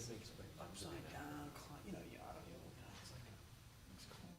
was like, you ought to be looking at it. It's like, it's cool.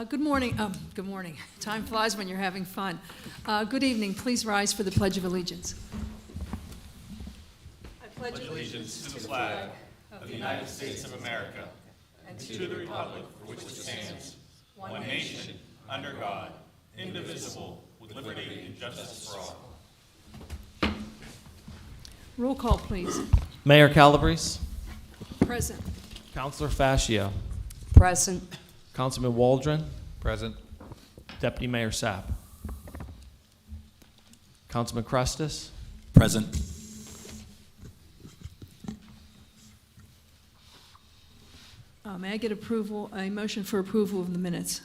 Good morning. Good morning. Time flies when you're having fun. Good evening. Please rise for the Pledge of Allegiance. I pledge allegiance to the flag of the United States of America and to the republic for which it stands, one nation, under God, indivisible, with liberty and justice for all. Roll call, please. Mayor Calabrese, Present. Councilor Fascio, Present. Councilman Waldron, Present. Deputy Mayor Sapp, Councilman Crestus, Present. May I get a motion for approval of the minutes?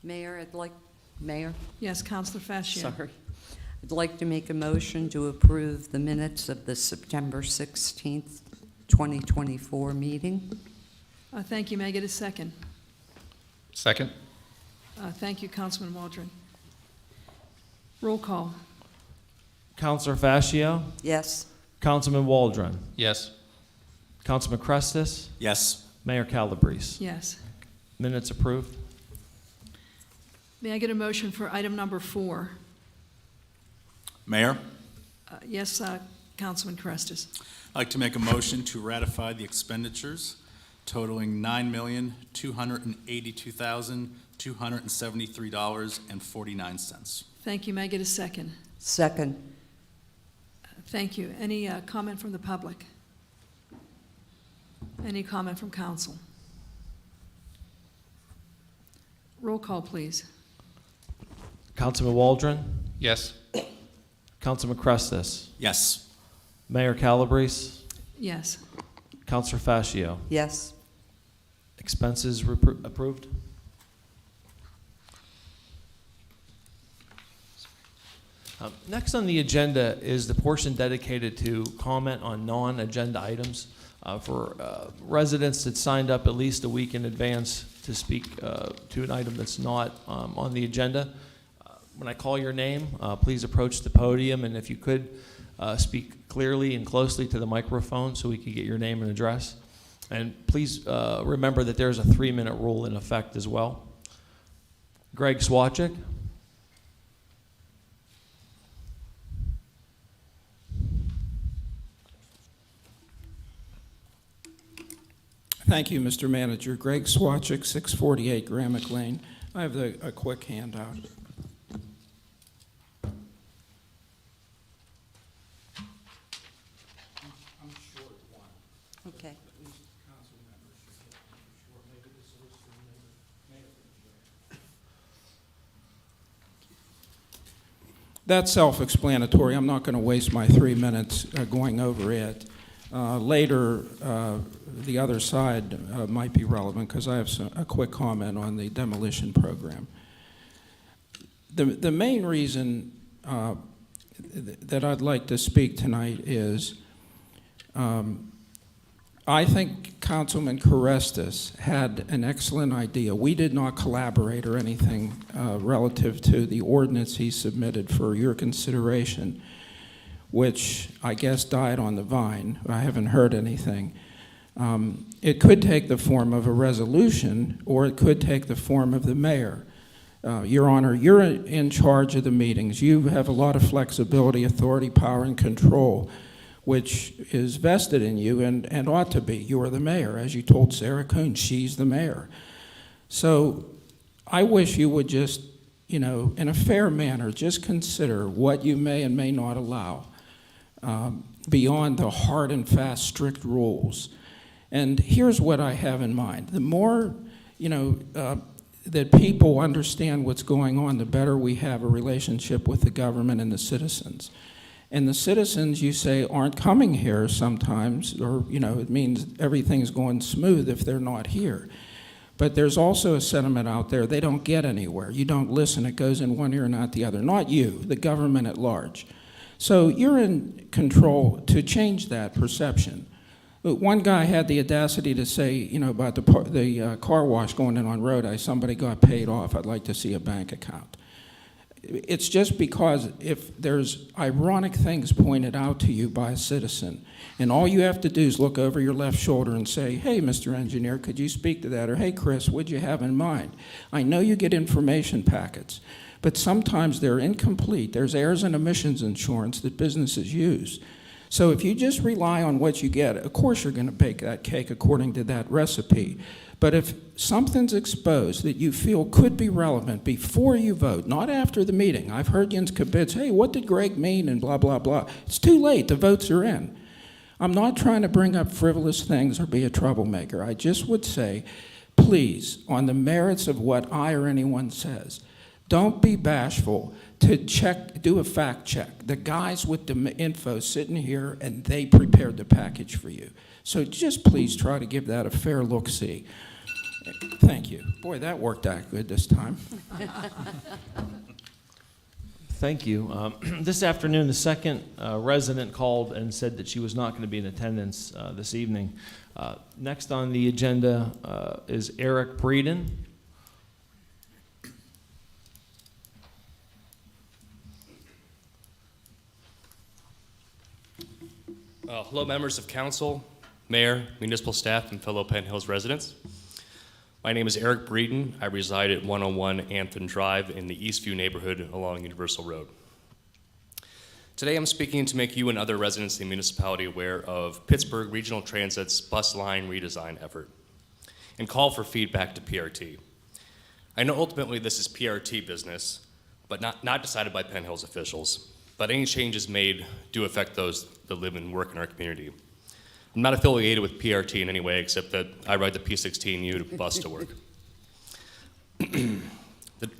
Mayor, Mayor, Yes, Councilor Fascio. sorry. I'd like to make a motion to approve the minutes of the September 16th, 2024 meeting. Thank you. May I get a second? Second. Thank you, Councilman Waldron. Roll call. Councilor Fascio, Yes. Councilman Waldron, Yes. Councilman Crestus, Yes. Mayor Calabrese. Yes. Minutes approved. May I get a motion for item number 4? Mayor, Yes, Councilman Crestus. I'd like to make a motion to ratify the expenditures totaling $9,282,273.49. Thank you. May I get a second? Second. Thank you. Any comment from the public? Any comment from council? Roll call, please. Councilman Waldron, Yes. Councilman Crestus, Yes. Mayor Calabrese, Yes. Councilor Fascio. Yes. Expenses approved. Next on the agenda is the portion dedicated to comment on non-agenda items for residents that signed up at least a week in advance to speak to an item that's not on the agenda. When I call your name, please approach the podium, and if you could speak clearly and closely to the microphone so we can get your name and address. And please remember that there's a 3-minute rule in effect as well. Greg Swachik. Thank you, Mr. Manager. Greg Swachik, 648 Gramick Lane. I have a quick handout. Okay. That's self-explanatory. I'm not going to waste my 3 minutes going over it. Later, the other side might be relevant because I have a quick comment on the demolition program. The main reason that I'd like to speak tonight is I think Councilman Carestas had an excellent idea. We did not collaborate or anything relative to the ordinance he submitted for your consideration, which I guess died on the vine. I haven't heard anything. It could take the form of a resolution, or it could take the form of the mayor. Your Honor, you're in charge of the meetings. You have a lot of flexibility, authority, power, and control, which is vested in you and ought to be. You are the mayor. As you told Sarah Kuhn, she's the mayor. So I wish you would just, in a fair manner, just consider what you may and may not allow beyond the hard and fast, strict rules. And here's what I have in mind. The more, that people understand what's going on, the better we have a relationship with the government and the citizens. And the citizens, you say, aren't coming here sometimes, or, it means everything's going smooth if they're not here. But there's also a sentiment out there, they don't get anywhere. You don't listen, it goes in one ear and out the other. Not you, the government at large. So you're in control to change that perception. But one guy had the audacity to say, about the car wash going in on Rhode Island, somebody got paid off, I'd like to see a bank account. It's just because if there's ironic things pointed out to you by a citizen, and all you have to do is look over your left shoulder and say, hey, Mr. Engineer, could you speak to that? Or, hey, Chris, what'd you have in mind? I know you get information packets, but sometimes they're incomplete. There's errors and omissions insurance that businesses use. So if you just rely on what you get, of course you're going to bake that cake according to that recipe. But if something's exposed that you feel could be relevant before you vote, not after the meeting, I've heard Jens Kibitz, hey, what did Greg mean, and blah, blah, blah. It's too late. The votes are in. I'm not trying to bring up frivolous things or be a troublemaker. I just would say, please, on the merits of what I or anyone says, don't be bashful to do a fact check. The guys with the info sitting here, and they prepared the package for you. So just please try to give that a fair look-see. Thank you. Boy, that worked out good this time. Thank you. This afternoon, the second resident called and said that she was not going to be in attendance this evening. Next on the agenda is Eric Breeden. Hello, members of council, mayor, municipal staff, and fellow Penn Hills residents. My name is Eric Breeden. I reside at 101 Anthony Drive in the Eastview neighborhood along Universal Road. Today I'm speaking to make you and other residents of the municipality aware of Pittsburgh Regional Transit's bus line redesign effort and call for feedback to PRT. I know ultimately this is PRT business, but not decided by Penn Hills officials. But any changes made do affect those that live and work in our community. I'm not affiliated with PRT in any way except that I ride the P16U bus to work. The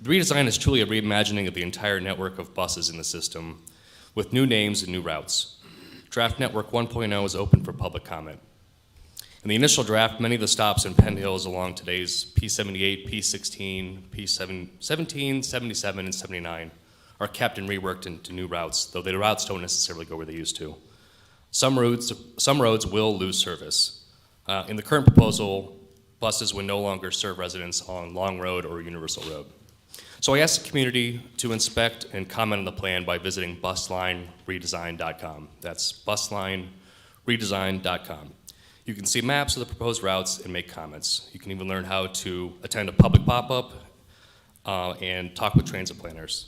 redesign is truly a reimagining of the entire network of buses in the system with new names and new routes. Draft Network 1.0 is open for public comment. In the initial draft, many of the stops in Penn Hills along today's P78, P16, P17, 77, and 79 are kept and reworked into new routes, though the routes don't necessarily go where they used to. Some roads will lose service. In the current proposal, buses would no longer serve residents on Long Road or Universal Road. So I asked the community to inspect and comment on the plan by visiting buslineredesign.com. That's buslineredesign.com. You can see maps of the proposed routes and make comments. You can even learn how to attend a public pop-up and talk with transit planners.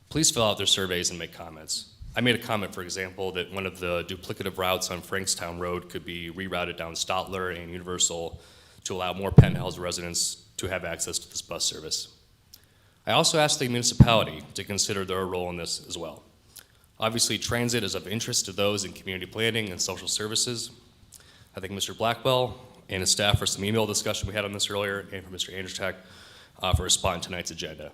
Please fill out their surveys and make comments. I made a comment, for example, that one of the duplicative routes on Frankstown Road could be rerouted down Stotler and Universal to allow more Penn Hills residents to have access to this bus service. I also asked the municipality to consider their role in this as well. Obviously, transit is of interest to those in community planning and social services. I thank Mr. Blackwell and his staff for some email discussion we had on this earlier, and for Mr. Andrzejczyk for a spot in tonight's agenda.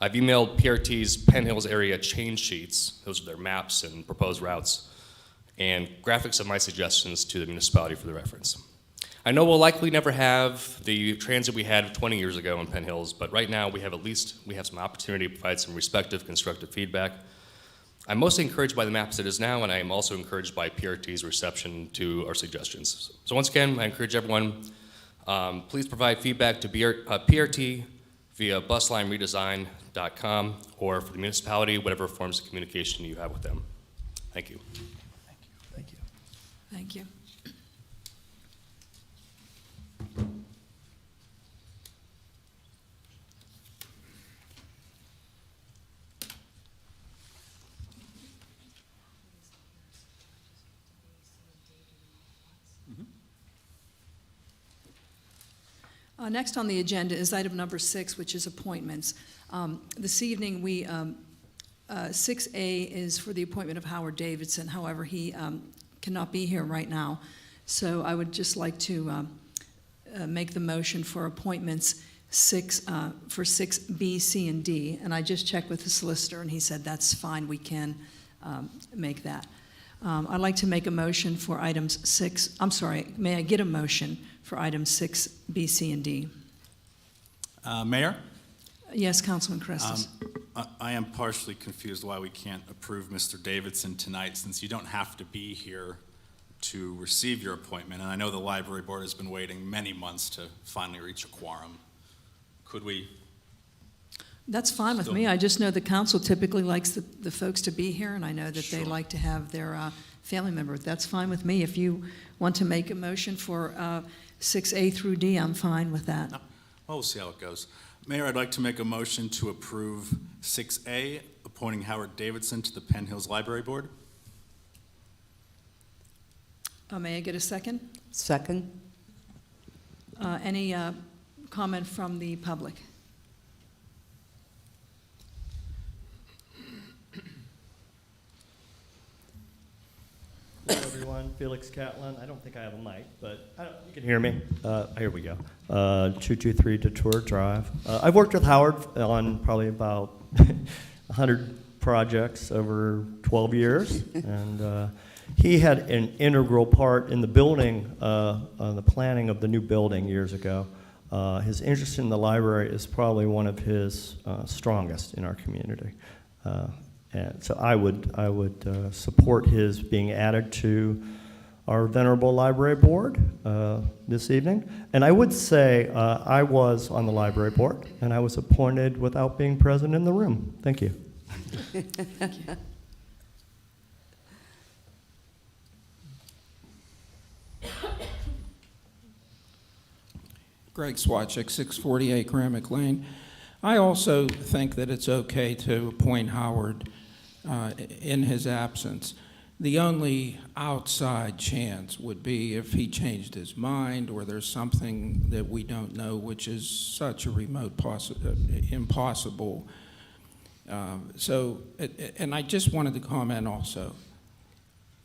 I've emailed PRT's Penn Hills area change sheets, those are their maps and proposed routes, and graphics of my suggestions to the municipality for the reference. I know we'll likely never have the transit we had 20 years ago in Penn Hills, but right now we have some opportunity to provide some respective, constructive feedback. I'm mostly encouraged by the map as it is now, and I am also encouraged by PRT's reception to our suggestions. So once again, I encourage everyone, please provide feedback to PRT via buslineredesign.com or for the municipality, whatever forms of communication you have with them. Thank you. Thank you. Thank you. Next on the agenda is item number 6, which is appointments. This evening, 6A is for the appointment of Howard Davidson. However, he cannot be here right now. So I would just like to make the motion for appointments for 6B, C, and D. And I just checked with the solicitor, and he said that's fine. We can make that. I'd like to make a motion for items 6. I'm sorry, may I get a motion for items 6, B, C, and D? Mayor? Yes, Councilman Crestus. I am partially confused why we can't approve Mr. Davidson tonight, since you don't have to be here to receive your appointment. And I know the library board has been waiting many months to finally reach a quorum. Could we? That's fine with me. I just know the council typically likes the folks to be here, and I know that they Sure. like to have their family member. That's fine with me. If you want to make a motion for 6A through D, I'm fine with that. No. Well, we'll see how it goes. Mayor, I'd like to make a motion to approve 6A, appointing Howard Davidson to the Penn Hills Library Board. May I get a second? Second? Any comment from the public? Hello, everyone. Felix Catlin. I don't think I have a mic, but you can hear me. Here we go. 223 Detour Drive. I've worked with Howard on probably about 100 projects over 12 years, and he had an integral part in the building, the planning of the new building years ago. His interest in the library is probably one of his strongest in our community. And so I would support his being added to our venerable library board this evening. And I would say I was on the library board, and I was appointed without being present in the room. Thank you. Thank you. Greg Swatchek, 648 Gramick Lane. I also think that it's okay to appoint Howard in his absence. The only outside chance would be if he changed his mind or there's something that we don't know, which is such a remote impossible. And I just wanted to comment also.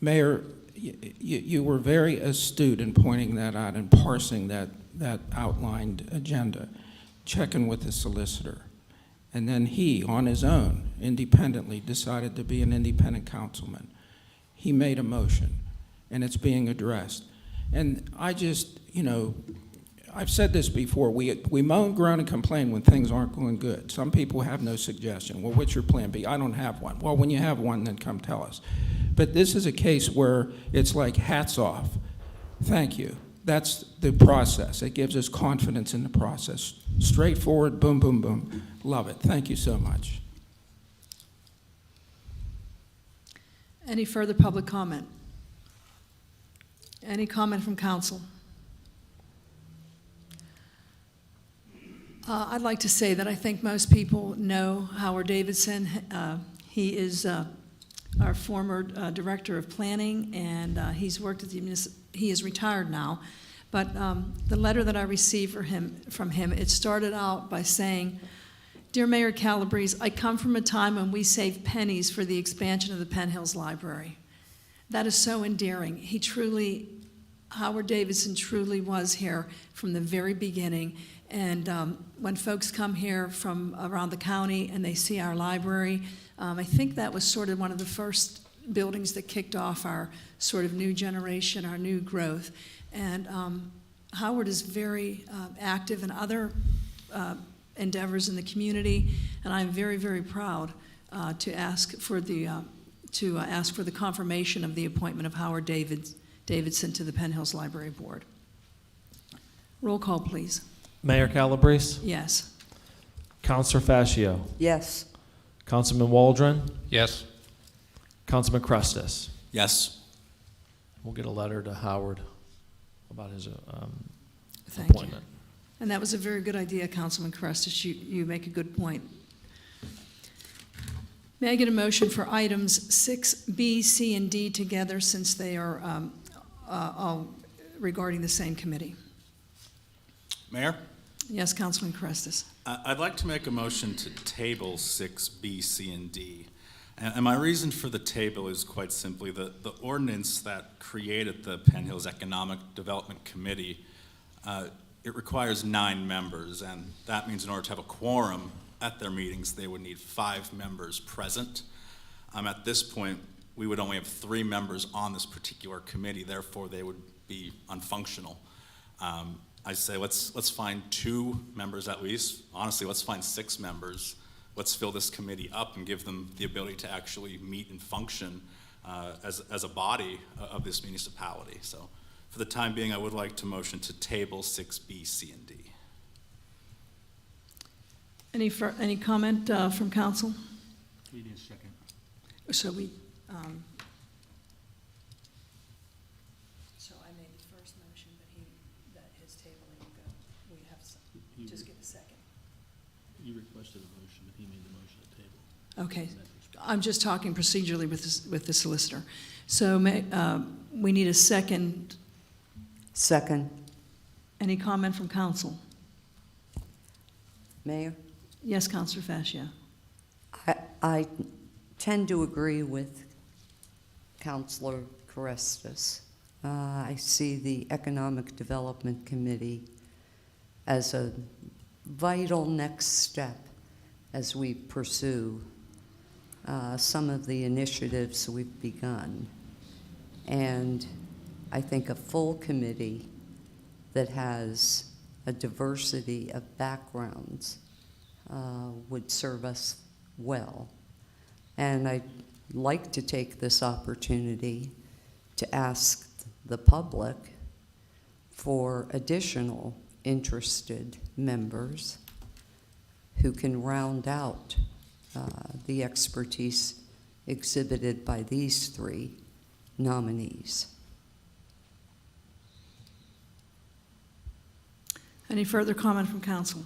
Mayor, you were very astute in pointing that out and parsing that outlined agenda, checking with the solicitor. And then he, on his own, independently, decided to be an independent councilman. He made a motion, and it's being addressed. And I just, I've said this before, we moan, groan, and complain when things aren't going good. Some people have no suggestion. Well, what's your plan B? I don't have one. Well, when you have one, then come tell us. But this is a case where it's like hats off. Thank you. That's the process. It gives us confidence in the process. Straightforward, boom, boom, boom. Love it. Thank you so much. Any further public comment? Any comment from council? I'd like to say that I think most people know Howard Davidson. He is our former director of planning, and he's worked at the he is retired now. But the letter that I received from him, it started out by saying, "Dear Mayor Calabrese, I come from a time when we saved pennies for the expansion of the Penn Hills Library." That is so endearing. Howard Davidson truly was here from the very beginning. And when folks come here from around the county and they see our library, I think that was sort of one of the first buildings that kicked off our sort of new generation, our new growth. And Howard is very active in other endeavors in the community, and I'm very, very proud to ask for the confirmation of the appointment of Howard Davidson to the Penn Hills Library Board. Roll call, please. Mayor Calabrese, Yes. Councilor Fascio, Yes. Councilman Waldron, Yes. Councilman Crestus. Yes. We'll get a letter to Howard about his Thank you. appointment. And that was a very good idea, Councilman Crestus. You make a good point. May I get a motion for items 6B, C, and D together, since they are all regarding the same committee? Mayor? Yes, Councilman Crestus. I'd like to make a motion to table 6B, C, and D. And my reason for the table is quite simply the ordinance that created the Penn Hills Economic Development Committee, it requires 9 members, and that means in order to have a quorum at their meetings, they would need 5 members present. At this point, we would only have 3 members on this particular committee, therefore they would be unfunctional. I say let's find 2 members at least. Honestly, let's find 6 members. Let's fill this committee up and give them the ability to actually meet and function as a body of this municipality. So for the time being, I would like to motion to table 6B, C, and D. Any comment from council? We need a second. So so I made the first motion, but his tabling, we have just get a second. You requested a motion, but he made the motion to table. Okay, I'm just talking procedurally with the solicitor. So we need a second. Second. Any comment from council? Mayor? Yes, Councilor Fascia. I tend to agree with Councilor Carestas. I see the Economic Development Committee as a vital next step as we pursue some of the initiatives we've begun. And I think a full committee that has a diversity of backgrounds would serve us well. And I'd like to take this opportunity to ask the public for additional interested members who can round out the expertise exhibited by these 3 nominees. Any further comment from council?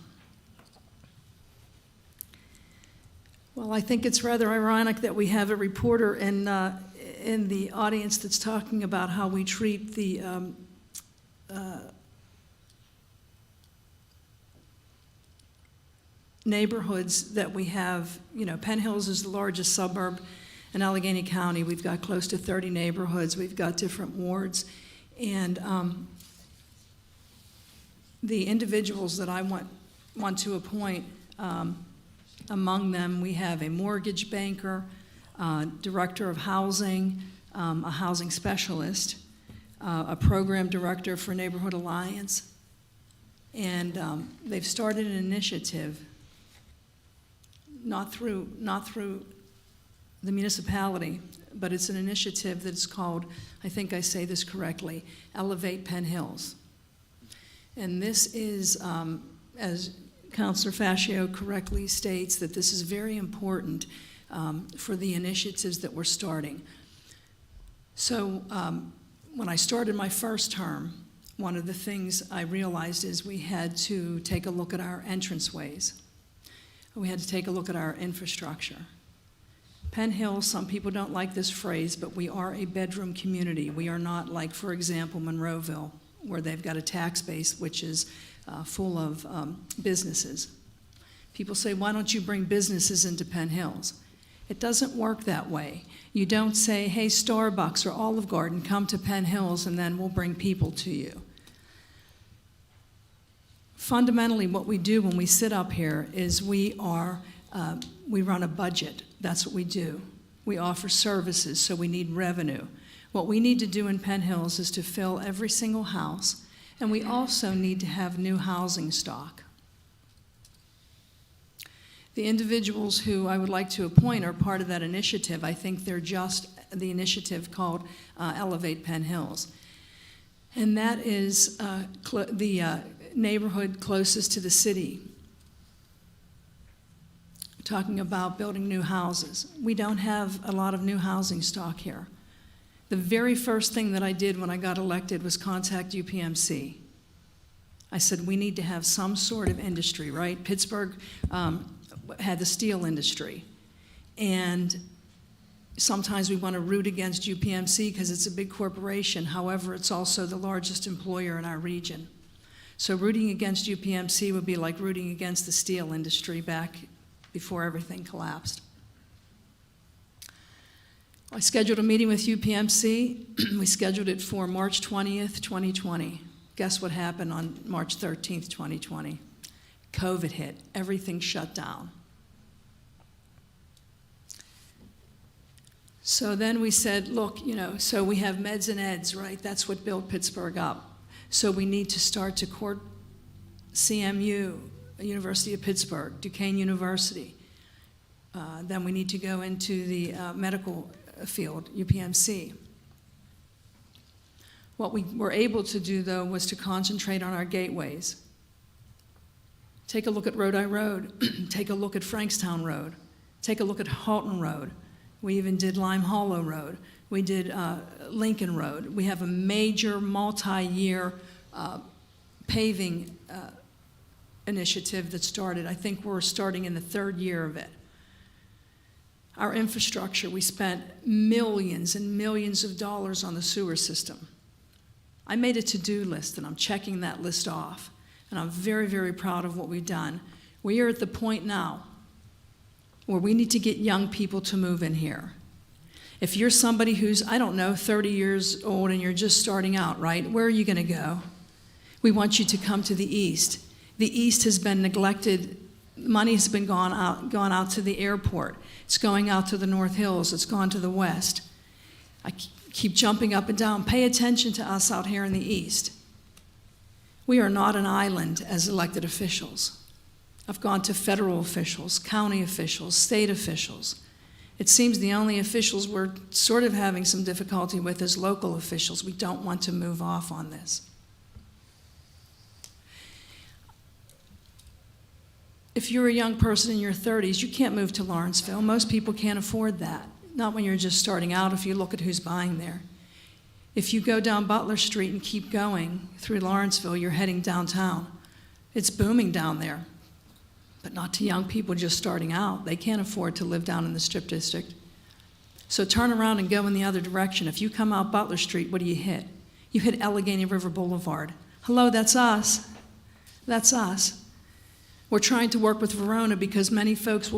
Well, I think it's rather ironic that we have a reporter in the audience that's talking about how we treat the neighborhoods that we have. You know, Penn Hills is the largest suburb in Allegheny County. We've got close to 30 neighborhoods. We've got different wards. And the individuals that I want to appoint, among them, we have a mortgage banker, director of housing, a housing specialist, a program director for Neighborhood Alliance, and they've started an initiative, not through the municipality, but it's an initiative that's called, I think I say this correctly, Elevate Penn Hills. And this is, as Councilor Fascio correctly states, that this is very important for the initiatives that we're starting. So when I started my first term, one of the things I realized is we had to take a look at our entranceways. We had to take a look at our infrastructure. Penn Hill, some people don't like this phrase, but we are a bedroom community. We are not like, for example, Monroeville, where they've got a tax base which is full of businesses. People say, why don't you bring businesses into Penn Hills? It doesn't work that way. You don't say, hey, Starbucks or Olive Garden, come to Penn Hills and then we'll bring people to you. Fundamentally, what we do when we sit up here is we run a budget. That's what we do. We offer services, so we need revenue. What we need to do in Penn Hills is to fill every single house, and we also need to have new housing stock. The individuals who I would like to appoint are part of that initiative. I think they're just the initiative called Elevate Penn Hills. And that is the neighborhood closest to the city. Talking about building new houses. We don't have a lot of new housing stock here. The very first thing that I did when I got elected was contact UPMC. I said, we need to have some sort of industry, right? Pittsburgh had the steel industry. And sometimes we want to root against UPMC because it's a big corporation. However, it's also the largest employer in our region. So rooting against UPMC would be like rooting against the steel industry back before everything collapsed. I scheduled a meeting with UPMC. We scheduled it for March 20th, 2020. Guess what happened on March 13th, 2020? COVID hit. Everything shut down. So then we said, look, so we have meds and eds, right? That's what built Pittsburgh up. So we need to start to court CMU, University of Pittsburgh, Duquesne University. Then we need to go into the medical field, UPMC. What we were able to do, though, was to concentrate on our gateways. Take a look at Rodi Road. Take a look at Frankstown Road. Take a look at Halton Road. We even did Lime Hollow Road. We did Lincoln Road. We have a major multi-year paving initiative that started. I think we're starting in the third year of it. Our infrastructure, we spent millions and millions of dollars on the sewer system. I made a to-do list, and I'm checking that list off. And I'm very, very proud of what we've done. We are at the point now where we need to get young people to move in here. If you're somebody who's, 30 years old and you're just starting out, right? Where are you going to go? We want you to come to the East. The East has been neglected. Money has been gone out to the airport. It's going out to the North Hills. It's gone to the West. I keep jumping up and down. Pay attention to us out here in the East. We are not an island as elected officials. I've gone to federal officials, county officials, state officials. It seems the only officials we're sort of having some difficulty with is local officials. We don't want to move off on this. If you're a young person in your 30s, you can't move to Lawrenceville. Most people can't afford that. Not when you're just starting out, if you look at who's buying there. If you go down Butler Street and keep going through Lawrenceville, you're heading downtown. It's booming down there, but not to young people just starting out. They can't afford to live down in the Strip District. So turn around and go in the other direction. If you come out Butler Street, what do you hit? You hit Allegheny River Boulevard. Hello, that's us. That's us. We're trying to work with Verona because many folks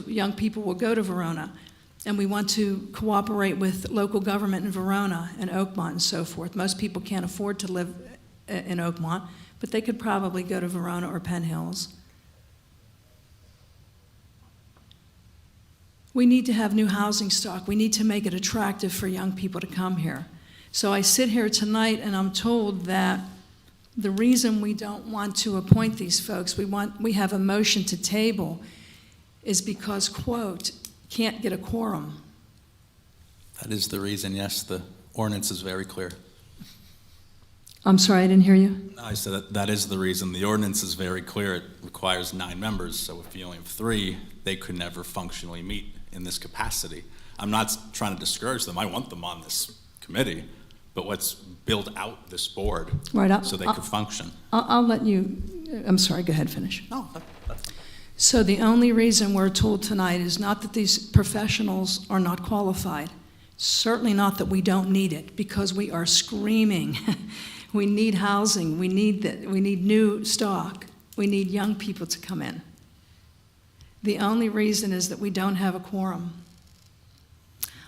young people will go to Verona. And we want to cooperate with local government in Verona and Oakmont and so forth. Most people can't afford to live in Oakmont, but they could probably go to Verona or Penn Hills. We need to have new housing stock. We need to make it attractive for young people to come here. So I sit here tonight and I'm told that the reason we don't want to appoint these folks, we have a motion to table, is because, quote, can't get a quorum. That is the reason, yes, the ordinance is very clear. I'm sorry, I didn't hear you. I said that is the reason. The ordinance is very clear. It requires 9 members, so if you only have 3, they could never functionally meet in this capacity. I'm not trying to discourage them. I want them on this committee, but let's build out this board Right. so they could function. I'll let you, I'm sorry, go ahead, finish. No, So the only reason we're told tonight is not that these professionals are not qualified. Certainly not that we don't need it, because we are screaming. We need housing, we need new stock, we need young people to come in. The only reason is that we don't have a quorum.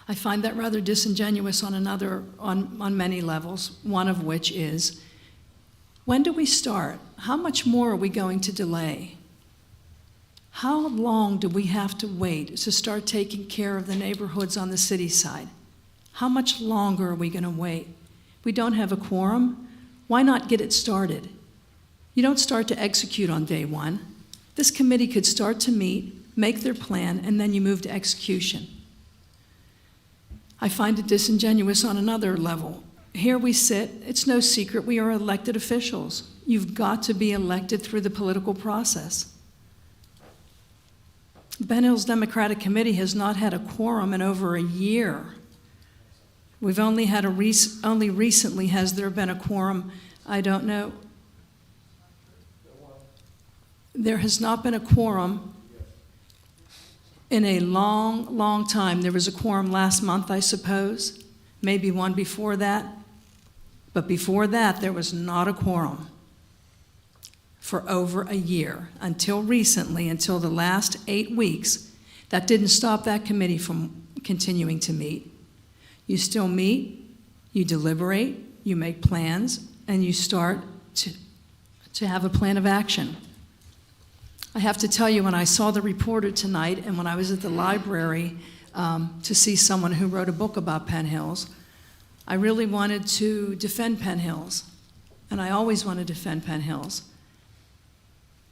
I find that rather disingenuous on many levels, one of which is, when do we start? How much more are we going to delay? How long do we have to wait to start taking care of the neighborhoods on the city side? How much longer are we going to wait? We don't have a quorum. Why not get it started? You don't start to execute on day one. This committee could start to meet, make their plan, and then you move to execution. I find it disingenuous on another level. Here we sit, it's no secret, we are elected officials. You've got to be elected through the political process. Ben Hill's Democratic Committee has not had a quorum in over a year. We've only had only recently has there been a quorum. I don't know. There has not been a quorum in a long, long time. There was a quorum last month, I suppose, maybe one before that. But before that, there was not a quorum for over a year, until recently, until the last 8 weeks. That didn't stop that committee from continuing to meet. You still meet, you deliberate, you make plans, and you start to have a plan of action. I have to tell you, when I saw the reporter tonight and when I was at the library to see someone who wrote a book about Penn Hills, I really wanted to defend Penn Hills, and I always want to defend Penn Hills.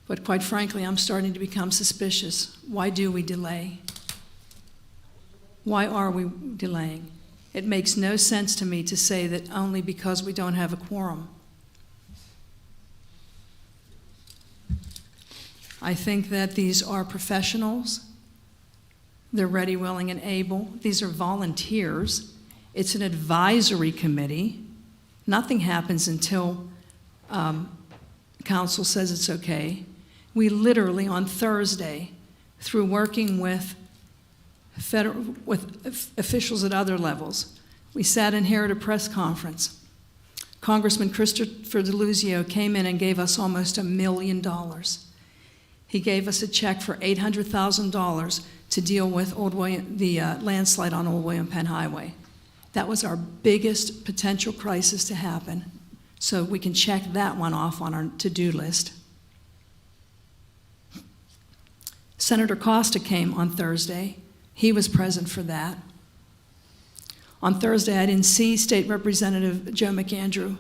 But quite frankly, I'm starting to become suspicious. Why do we delay? Why are we delaying? It makes no sense to me to say that only because we don't have a quorum. I think that these are professionals. They're ready, willing, and able. These are volunteers. It's an advisory committee. Nothing happens until council says it's okay. We literally, on Thursday, through working with officials at other levels, we sat in here at a press conference. Congressman Christopher DeLuzio came in and gave us almost $1 million. He gave us a check for $800,000 to deal with the landslide on Old William Penn Highway. That was our biggest potential crisis to happen, so we can check that one off on our to-do list. Senator Costa came on Thursday. He was present for that. On Thursday, I didn't see State Representative Joe McAndrew,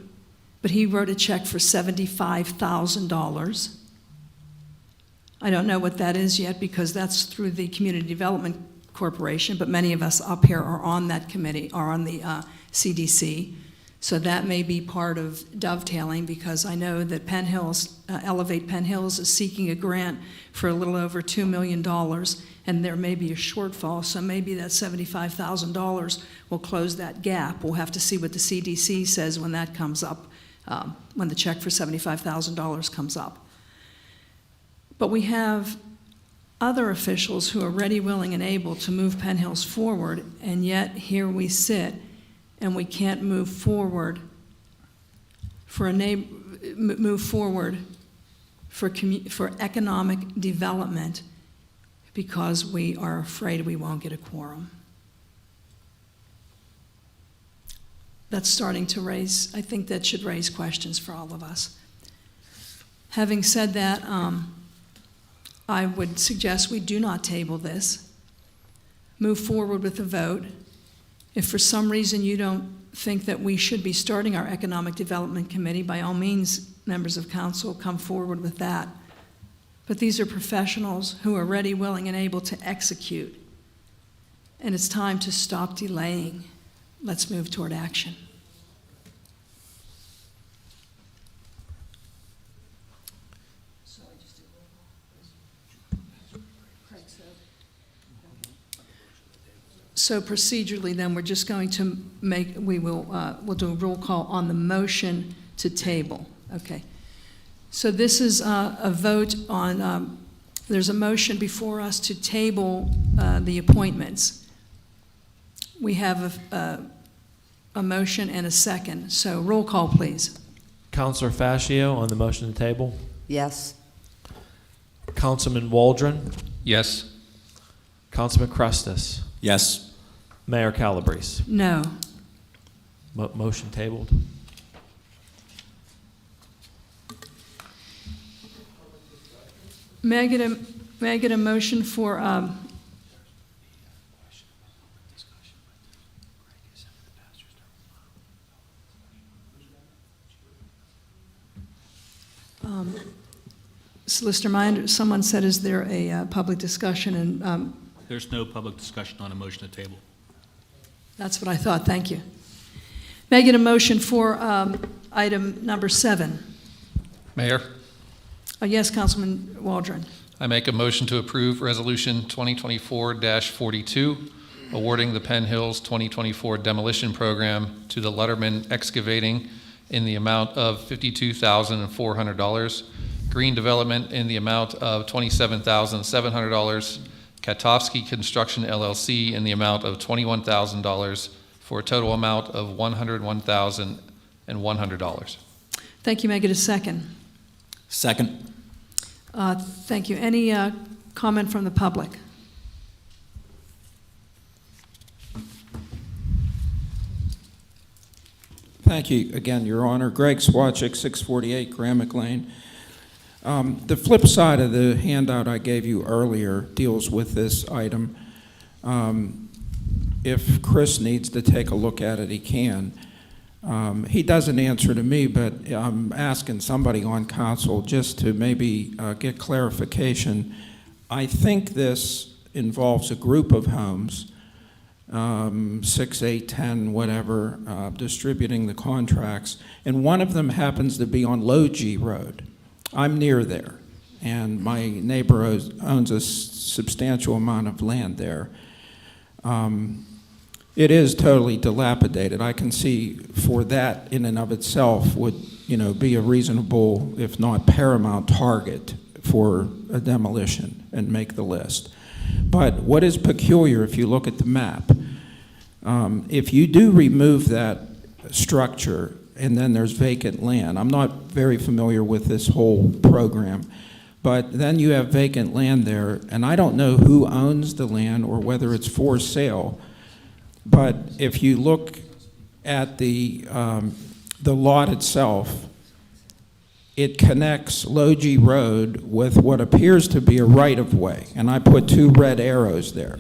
but he wrote a check for $75,000. I don't know what that is yet, because that's through the Community Development Corporation, but many of us up here are on that committee, are on the CDC. So that may be part of dovetailing, because I know that Penn Hills, Elevate Penn Hills is seeking a grant for a little over $2 million, and there may be a shortfall, so maybe that $75,000 will close that gap. We'll have to see what the CDC says when that comes up, when the check for $75,000 comes up. But we have other officials who are ready, willing, and able to move Penn Hills forward, and yet here we sit and we can't move forward for economic development because we are afraid we won't get a quorum. That's starting to raise, I think that should raise questions for all of us. Having said that, I would suggest we do not table this. Move forward with a vote. If for some reason you don't think that we should be starting our Economic Development Committee, by all means, members of council, come forward with that. But these are professionals who are ready, willing, and able to execute. And it's time to stop delaying. Let's move toward action. So procedurally, then, we're just going to we'll do a roll call on the motion to table. Okay. So this is a vote on, there's a motion before us to table the appointments. We have a motion and a second. So roll call, please. Counselor Fascio on the motion to table. Yes. Councilman Waldron. Yes. Councilman Crestus. Yes. Mayor Calabrese. No. Motion tabled. May I get a motion for, Solicitor Mind, someone said, is there a public discussion? And There's no public discussion on a motion to table. that's what I thought. Thank you. May I get a motion for item number 7? Mayor, Yes, Councilman Waldron. I make a motion to approve Resolution 2024-42, awarding the Penn Hills 2024 demolition program to the Letterman Excavating in the amount of $52,400, Green Development in the amount of $27,700, Katofsky Construction LLC in the amount of $21,000, for a total amount of $101,100. Thank you. May I get a second? Second. Thank you. Any comment from the public? Thank you again, Your Honor. Greg Swatchik, 648 Gramick Lane. The flip side of the handout I gave you earlier deals with this item. If Chris needs to take a look at it, he can. He doesn't answer to me, but I'm asking somebody on council just to maybe get clarification. I think this involves a group of homes, 6, 8, 10, whatever, distributing the contracts, and one of them happens to be on Low G Road. I'm near there, and my neighbor owns a substantial amount of land there. It is totally dilapidated. I can see for that in and of itself would, be a reasonable, if not paramount, target for a demolition and make the list. But what is peculiar, if you look at the map, if you do remove that structure and then there's vacant land, I'm not very familiar with this whole program, but then you have vacant land there, and I don't know who owns the land or whether it's for sale. But if you look at the lot itself, it connects Low G Road with what appears to be a right-of-way, and I put 2 red arrows there.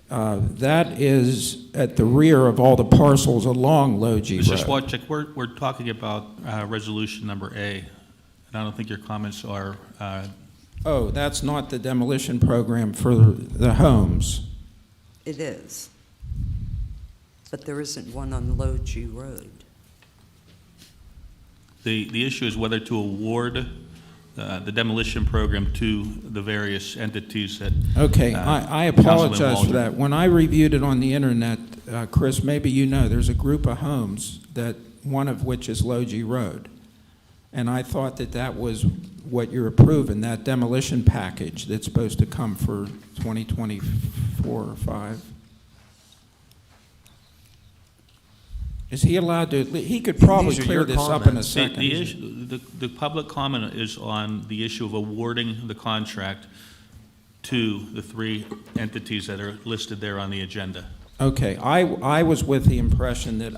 That is at the rear of all the parcels along Low G Road. Mr. Swatchik, we're talking about resolution number A, and I don't think your comments are. Oh, that's not the demolition program for the homes. It is. But there isn't one on Low G Road. The issue is whether to award the demolition program to the various entities that. Okay, I apologize for that. When I reviewed it on the internet, Chris, maybe there's a group of homes that one of which is Low G Road. And I thought that was what you're approving, that demolition package that's supposed to come for 2024 or 5. Is he allowed to? He could probably These are clear your this up in a comments. second. The issue, the public comment is on the issue of awarding the contract to the 3 entities that are listed there on the agenda. Okay, I was with the impression that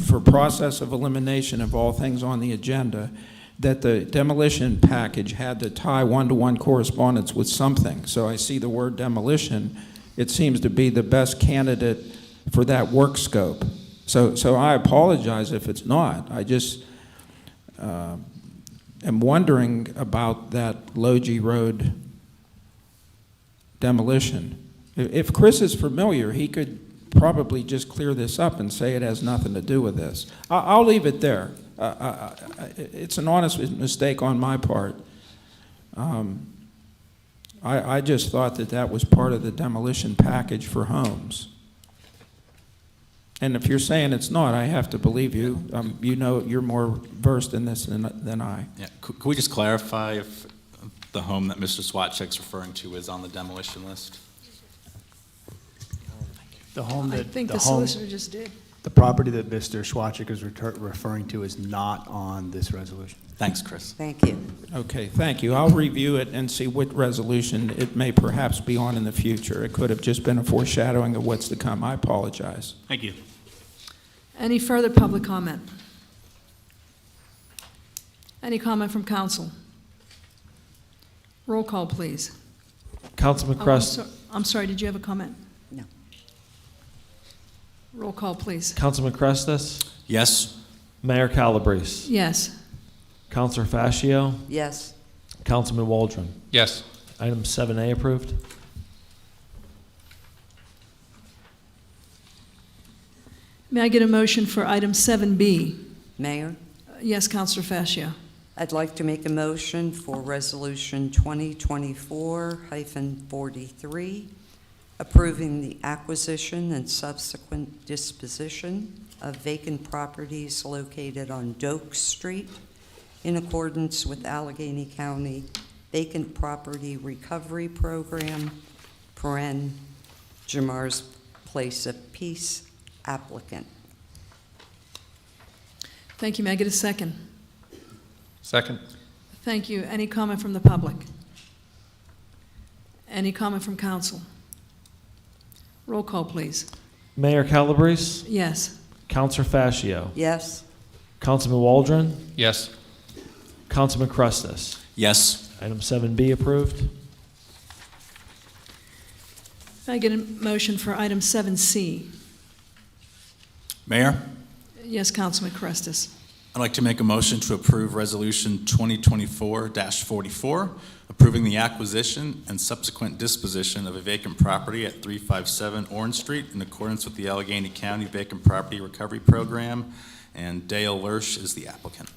for process of elimination of all things on the agenda, that the demolition package had to tie one-to-one correspondence with something. So I see the word demolition. It seems to be the best candidate for that work scope. So I apologize if it's not. I just am wondering about that Low G Road demolition. If Chris is familiar, he could probably just clear this up and say it has nothing to do with this. I'll leave it there. It's an honest mistake on my part. I just thought that was part of the demolition package for homes. And if you're saying it's not, I have to believe you. You know, you're more versed in this than I. Yeah, could we just clarify if the home that Mr. Swatchek's referring to is on the demolition list? The home I that, think the the home, solicitor just did. the property that Mr. Schwachik is referring to is not on this resolution. Thanks, Chris. Thank you. Okay, thank you. I'll review it and see what resolution it may perhaps be on in the future. It could have just been a foreshadowing of what's to come. I apologize. Thank you. Any further public comment? Any comment from council? Roll call, please. Councilman Oh, Crest, I'm sorry, did you have a comment? No. Roll call, please. Councilman Crestus, Yes? Mayor Calabrese, Yes. Councilor Fascio, Yes. Councilman Waldron. Yes. Item 7A approved. May I get a motion for item 7B? Mayor, Yes, Councilor Fascio. I'd like to make a motion for Resolution 2024-43, approving the acquisition and subsequent disposition of vacant properties located on Doak Street in accordance with Allegheny County Vacant Property Recovery Program, Penn, Jamar's Place of Peace applicant. Thank you. May I get a second? Second. Thank you. Any comment from the public? Any comment from council? Roll call, please. Mayor Calabrese, Yes. Councilor Fascio, Yes. Councilman Waldron, Yes. Councilman Crestus. Yes? Item 7B approved. May I get a motion for item 7C? Mayor? Yes, Councilman Crestus. I'd like to make a motion to approve Resolution 2024-44, approving the acquisition and subsequent disposition of a vacant property at 357 Orange Street in accordance with the Allegheny County Vacant Property Recovery Program, and Dale Lurch is the applicant.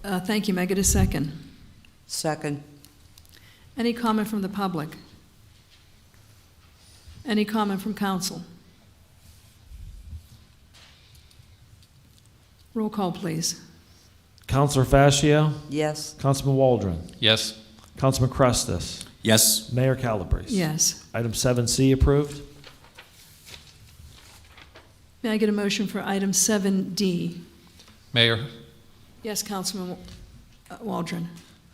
Thank you. May I get a second? Second. Any comment from the public? Any comment from council? Roll call, please. Councilor Fascio, Yes. Councilman Waldron, Yes. Councilman Crestus, Yes? Mayor Calabrese. Yes. Item 7C approved. May I get a motion for item 7D? Mayor, Yes, Councilman Waldron.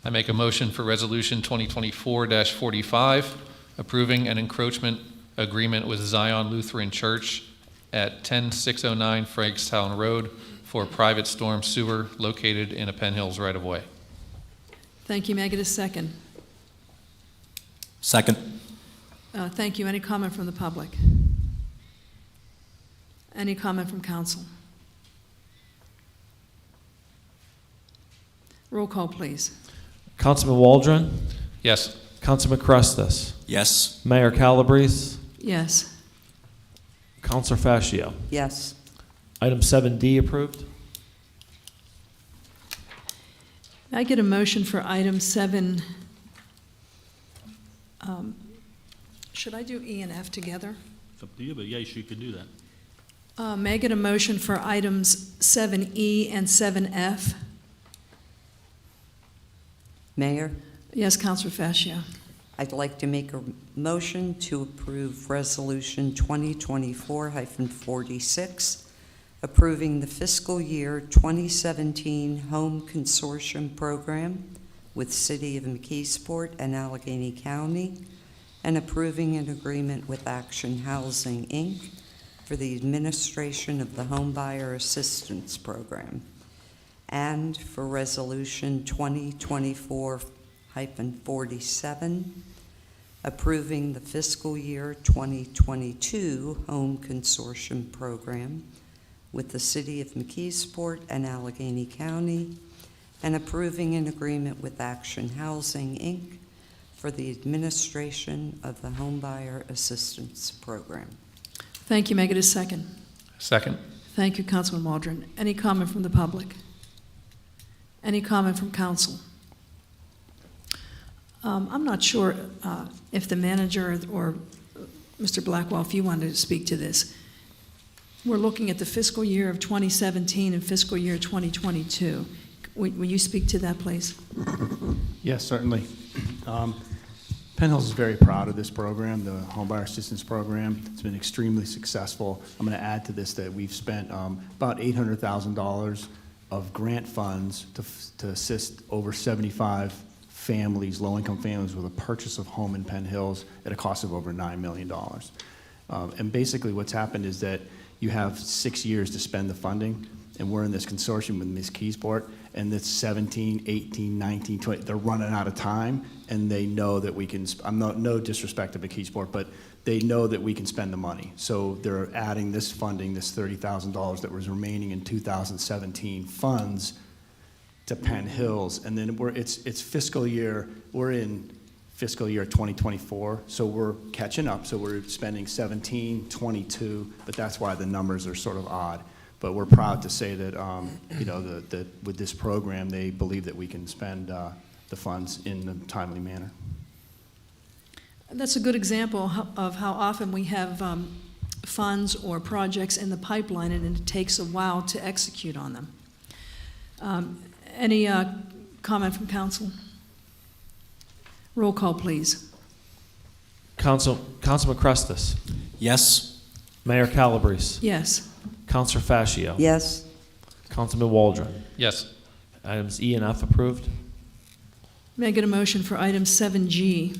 I make a motion for Resolution 2024-45, approving an encroachment agreement with Zion Lutheran Church at 10609 Frankstown Road for a private storm sewer located in a Penn Hills right-of-way. Thank you. May I get a second? Second? Thank you. Any comment from the public? Any comment from council? Roll call, please. Councilman Waldron, Yes. Councilman Crestus, Yes? Mayor Calabrese, Yes. Councilor Fascio. Yes. Item 7D approved. May I get a motion for item 7? Should I do E and F together? It's up to you, but yes, you could do that. May I get a motion for items 7E and 7F? Mayor, Yes, Councilor Fascio. I'd like to make a motion to approve Resolution 2024-46, approving the fiscal year 2017 Home Consortium Program with City of McKeesport and Allegheny County, and approving an agreement with Action Housing, Inc. for the administration of the Home Buyer Assistance Program, and for Resolution 2024-47, approving the fiscal year 2022 Home Consortium Program with the City of McKeesport and Allegheny County, and approving an agreement with Action Housing, Inc. for the administration of the Home Buyer Assistance Program. Thank you. May I get a second? Second. Thank you, Councilman Waldron. Any comment from the public? Any comment from council? I'm not sure if the manager or Mr. Blackwell, if you wanted to speak to this. We're looking at the fiscal year of 2017 and fiscal year 2022. Will you speak to that, please? Yes, certainly. Penn Hills is very proud of this program, the Homebuyer Assistance Program. It's been extremely successful. I'm going to add to this that we've spent about $800,000 of grant funds to assist over 75 families, low-income families, with a purchase of home in Penn Hills at a cost of over $9 million. And basically what's happened is that you have 6 years to spend the funding, and we're in this consortium with Ms. Keysport, and it's 17, 18, 19, 20, they're running out of time, and they know that we can, no disrespect to Keysport, but they know that we can spend the money. So they're adding this funding, this $30,000 that was remaining in 2017 funds to Penn Hills, and then it's fiscal year, we're in fiscal year 2024, so we're catching up, so we're spending 17, 22, but that's why the numbers are sort of odd. But we're proud to say that, that with this program, they believe that we can spend the funds in a timely manner. That's a good example of how often we have funds or projects in the pipeline, and it takes a while to execute on them. Any comment from council? Roll call, please. Councilman Crestus. Yes. Mayor Calabrese. Yes. Councilor Fascio. Yes. Councilman Waldron. Yes. Items E and F approved. May I get a motion for item 7G?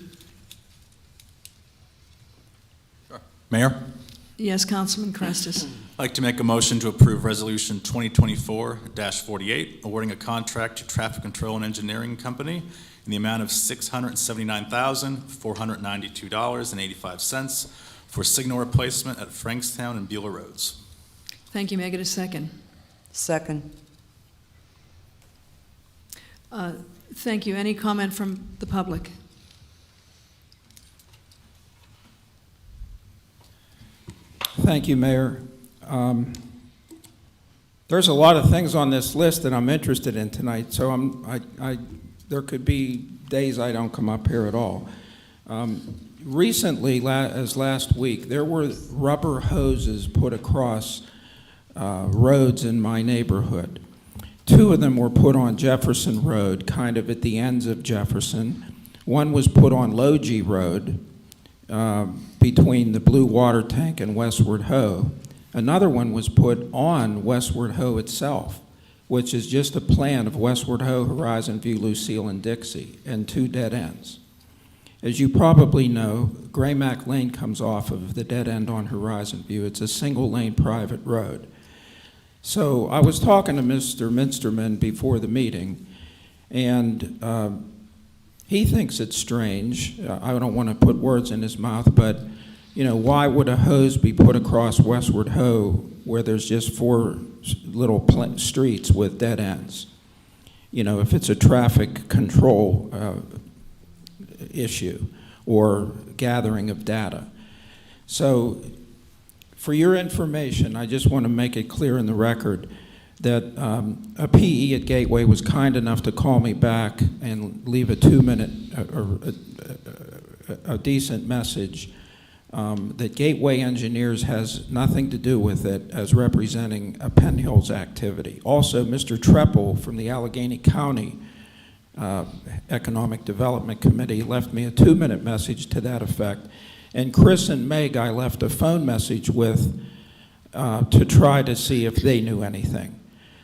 Mayor? Yes, Councilman Crestus. I'd like to make a motion to approve Resolution 2024-48, awarding a contract to Traffic Control and Engineering Company in the amount of $679,492.85 for signal replacement at Frankstown and Beulah Roads. Thank you. May I get a second? Second. Thank you. Any comment from the public? Thank you, Mayor. There's a lot of things on this list that I'm interested in tonight, so there could be days I don't come up here at all. Recently, as last week, there were rubber hoses put across roads in my neighborhood. 2 of them were put on Jefferson Road, kind of at the ends of Jefferson. One was put on Logie Road, between the Blue Water Tank and Westward Ho. Another one was put on Westward Ho itself, which is just a plan of Westward Ho, Horizon View, Lucille, and Dixie, and 2 dead ends. As you probably know, Graymack Lane comes off of the dead end on Horizon View. It's a single-lane private road. So I was talking to Mr. Minsterman before the meeting, and he thinks it's strange. I don't want to put words in his mouth, but why would a hose be put across Westward Ho where there's just 4 little streets with dead ends? If it's a traffic control issue or gathering of data. So for your information, I just want to make it clear in the record that a PE at Gateway was kind enough to call me back and leave a 2-minute or a decent message that Gateway Engineers has nothing to do with it as representing a Penn Hills activity. Also, Mr. Treppel from the Allegheny County Economic Development Committee left me a 2-minute message to that effect. And Chris and Meg I left a phone message with to try to see if they knew anything.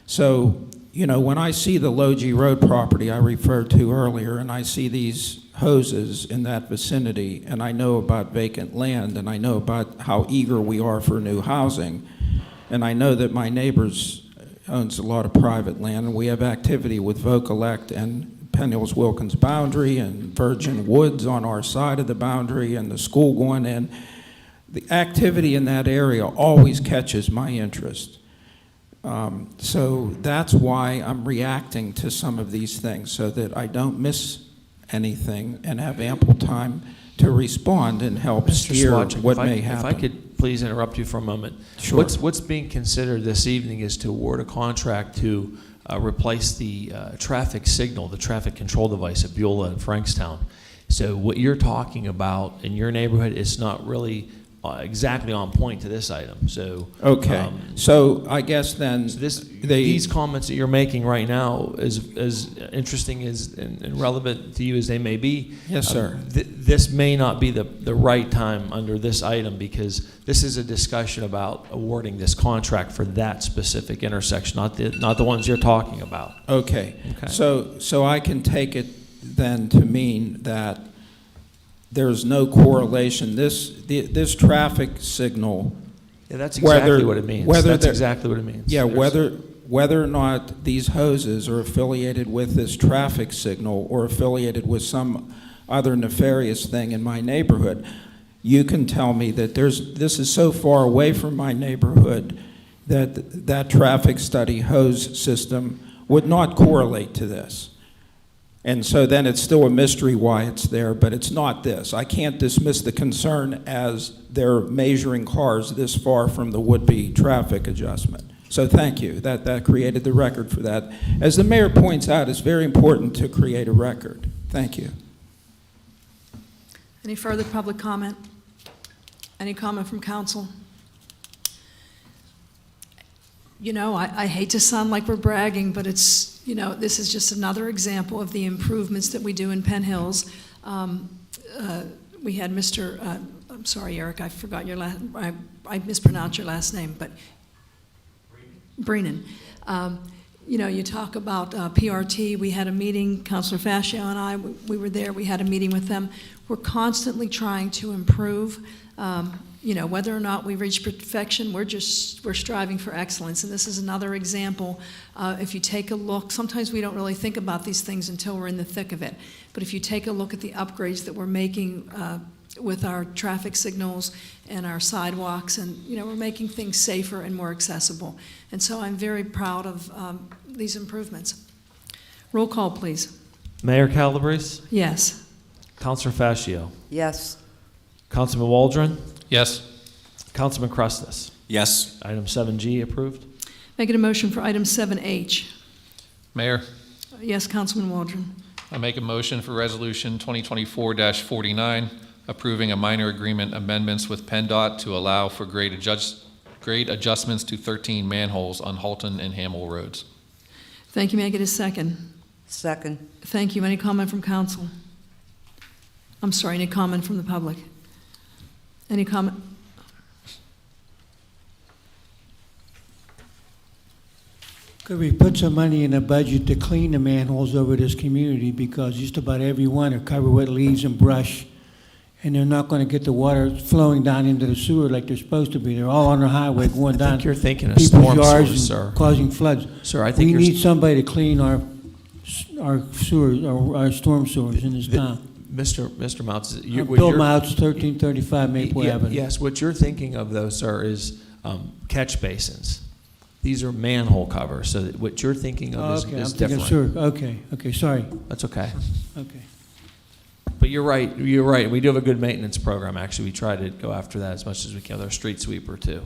So, when I see the Logie Road property I referred to earlier, and I see these hoses in that vicinity, and I know about vacant land, and I know about how eager we are for new housing, and I know that my neighbors owns a lot of private land, and we have activity with Vocolect and Penn Hills Wilkins boundary and Virgin Woods on our side of the boundary and the school going in. The activity in that area always catches my interest. So that's why I'm reacting to some of these things, so that I don't miss anything and have ample time to respond and help steer what may happen. If I could please interrupt you for a moment. Sure. What's being considered this evening is to award a contract to replace the traffic signal, the traffic control device at Beulah and Frankstown. So what you're talking about in your neighborhood is not really exactly on point to this item, so. Okay, so I guess then, So this, the- these comments that you're making right now, as interesting as and relevant to you as they may be. Yes, sir. This may not be the right time under this item, because this is a discussion about awarding this contract for that specific intersection, not the ones you're talking about. Okay, Okay. so I can take it then to mean that there's no correlation. This traffic signal, Yeah, that's exactly Whether- what it means. whether That's there- exactly what it means. yeah, There's- whether or not these hoses are affiliated with this traffic signal or affiliated with some other nefarious thing in my neighborhood, you can tell me that this is so far away from my neighborhood that traffic study hose system would not correlate to this. And so then it's still a mystery why it's there, but it's not this. I can't dismiss the concern as they're measuring cars this far from the would-be traffic adjustment. So thank you. That created the record for that. As the mayor points out, it's very important to create a record. Thank you. Any further public comment? Any comment from council? You know, I hate to sound like we're bragging, but it's, you know, this is just another example of the improvements that we do in Penn Hills. We had Mr., I'm sorry, Eric, I forgot your last, I mispronounced your last name, but Breenan. You know, you talk about PRT. We had a meeting, Councilor Fascio and I, we were there, we had a meeting with them. We're constantly trying to improve. You know, whether or not we reach perfection, we're striving for excellence. And this is another example. If you take a look, sometimes we don't really think about these things until we're in the thick of it. But if you take a look at the upgrades that we're making with our traffic signals and our sidewalks, and, you know, we're making things safer and more accessible. And so I'm very proud of these improvements. Roll call, please. Mayor Calabrese, Yes. Councilor Fascio, Yes. Councilman Waldron, Yes. Councilman Crustis. Yes. Item 7G approved. Making a motion for item 7H. Mayor, Yes, Councilman Waldron. I make a motion for Resolution 2024-49, approving a minor agreement amendments with PennDOT to allow for grade adjustments to 13 manholes on Halton and Hamel roads. Thank you. May I get a second? Second. Thank you. Any comment from council? I'm sorry, any comment from the public? Any comment? Could we put some money in the budget to clean the manholes over this community, because just about every one are covered with leaves and brush, and they're not going to get the water flowing down into the sewer like they're supposed to be. They're all on the highway going I down think you're thinking of people's storm yards sewers, and sir. causing floods. Sir, I think We you're... need somebody to clean our sewers, our storm sewers in this town. Mr. Mounts, Bill Mouts, 1335 Maple Avenue. Yes, what you're thinking of, though, sir, is catch basins. These are manhole covers, so that what you're thinking of Okay, is I'm thinking different. sewer. Okay, sorry. That's okay. Okay. But you're right. We do have a good maintenance program, actually. We try to go after that as much as we can with our street sweeper, too.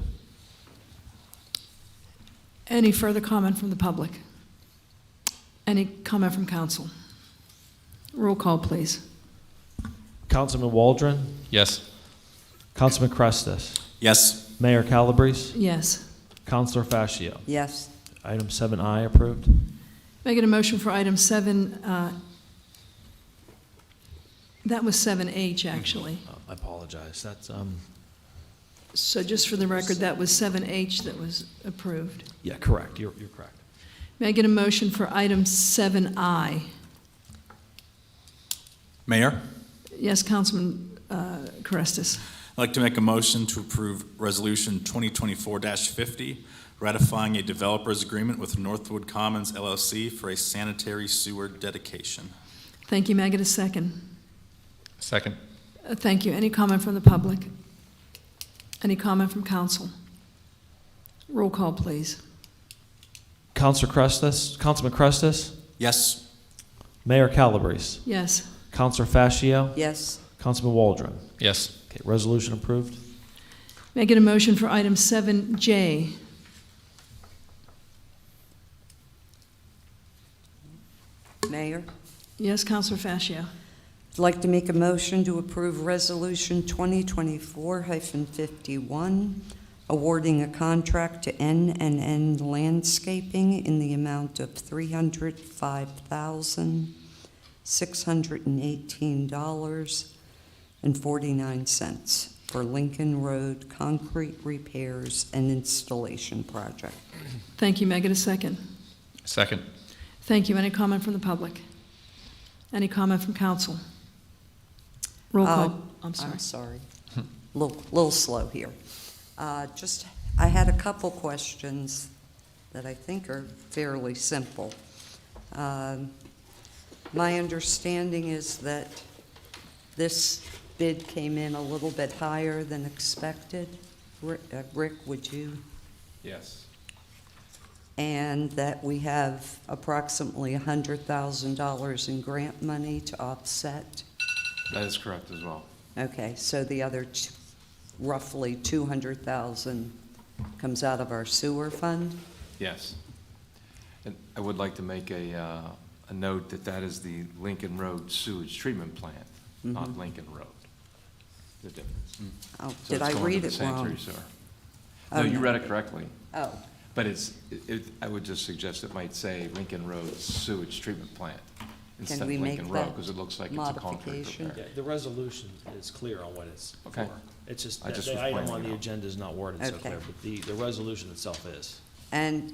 Any further comment from the public? Any comment from council? Roll call, please. Councilman Waldron, Yes. Councilman Crestus, Yes. Mayor Calabrese, Yes. Councilor Fascio. Yes. Item 7I approved. Making a motion for item 7, that was 7H, actually. I apologize. That's, So just for the record, that was 7H that was approved. yeah, correct. You're correct. May I get a motion for item 7I? Mayor, Yes, Councilman Carestas. I'd like to make a motion to approve Resolution 2024-50, ratifying a developer's agreement with Northwood Commons LLC for a sanitary sewer dedication. Thank you. May I get a second? Second. Thank you. Any comment from the public? Any comment from council? Roll call, please. Councilman Crestus, Yes. Mayor Calabrese, Yes. Councilor Fascio, Yes. Councilman Waldron. Yes. Okay, resolution approved. May I get a motion for item 7J? Mayor, Yes, Councilor Fascio. I'd like to make a motion to approve Resolution 2024-51, awarding a contract to N&N Landscaping in the amount of $305,618.49 for Lincoln Road concrete repairs and installation project. Thank you. May I get a second? Second. Thank you. Any comment from the public? Any comment from council? Roll call. I'm sorry. I'm sorry. Little slow here. I had a couple questions that I think are fairly simple. My understanding is that this bid came in a little bit higher than expected. Rick, would you? Yes. And that we have approximately $100,000 in grant money to offset. That is correct as well. Okay, so the other roughly 200,000 comes out of our sewer fund? Yes. And I would like to make a note that that is the Lincoln Road sewage treatment plant, not Lincoln Road. The difference. Oh, So did it's I going to read the it sanitary wrong? sewer. Oh, No, you no. read it correctly. Oh, But I would just suggest it might say Lincoln Road sewage treatment plant instead of we make Lincoln Road, that because it looks like it's a concrete modification? repair. Yeah, the resolution is clear on what it's Okay. for. It's just, I that just the was item pointing on it the out. agenda is not worded so Okay. clear, but the resolution itself is. and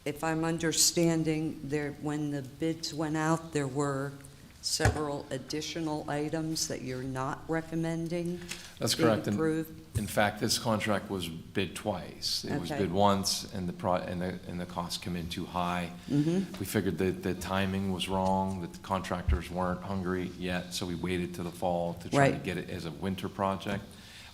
if I'm understanding, when the bids went out, there were several additional items that you're not recommending That's be correct. approved? In fact, this contract was bid twice. It was Okay. bid once, and the cost came in too high. Mm-hmm. We figured that the timing was wrong, that the contractors weren't hungry yet, so we waited to the fall to try to Right. get it as a winter project.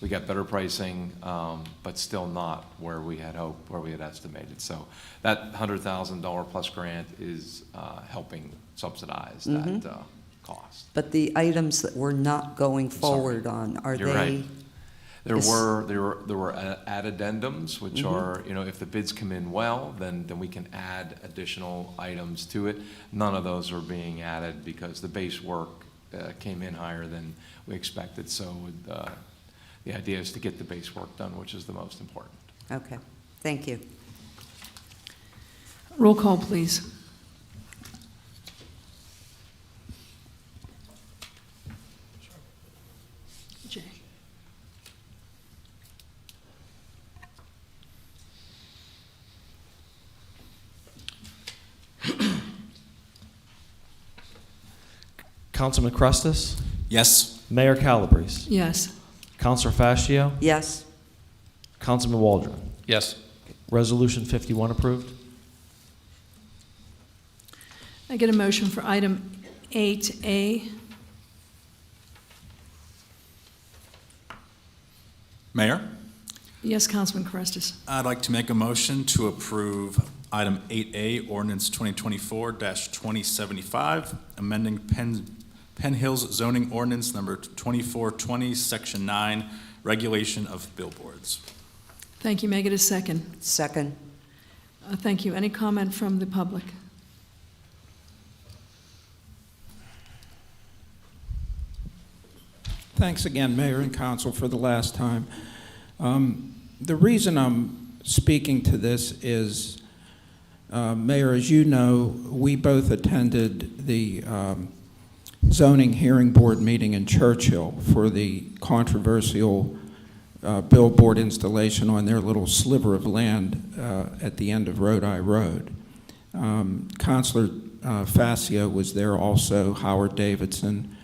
We got better pricing, but still not where we had hoped, where we had estimated. So that $100,000 plus grant is helping subsidize Mm-hmm. that cost. But the items that we're not going forward on, are You're they? right. There Is- were add addendums, which Mhm. are, if the bids come in well, then we can add additional items to it. None of those are being added because the base work came in higher than we expected. So the idea is to get the base work done, which is the most important. Okay, thank you. Roll call, please. Jay. Councilman Crestus, Yes. Mayor Calabrese, Yes. Councilor Fascio, Yes, Councilman Waldron. Yes. Resolution 51 approved. I get a motion for item 8A. Mayor, Yes, Councilman Carestis. I'd like to make a motion to approve item 8A, ordinance 2024-2075, amending Penn Hills zoning ordinance number 2420, section 9, regulation of billboards. Thank you. May I get a second? second. Thank you. Any comment from the public? Thanks again, Mayor and Council, for the last time. The reason I'm speaking to this is, Mayor, as you know, we both attended the zoning hearing board meeting in Churchill for the controversial billboard installation on their little sliver of land at the end of Rodi Road. Councilor Fascio was there also, Howard Davidson.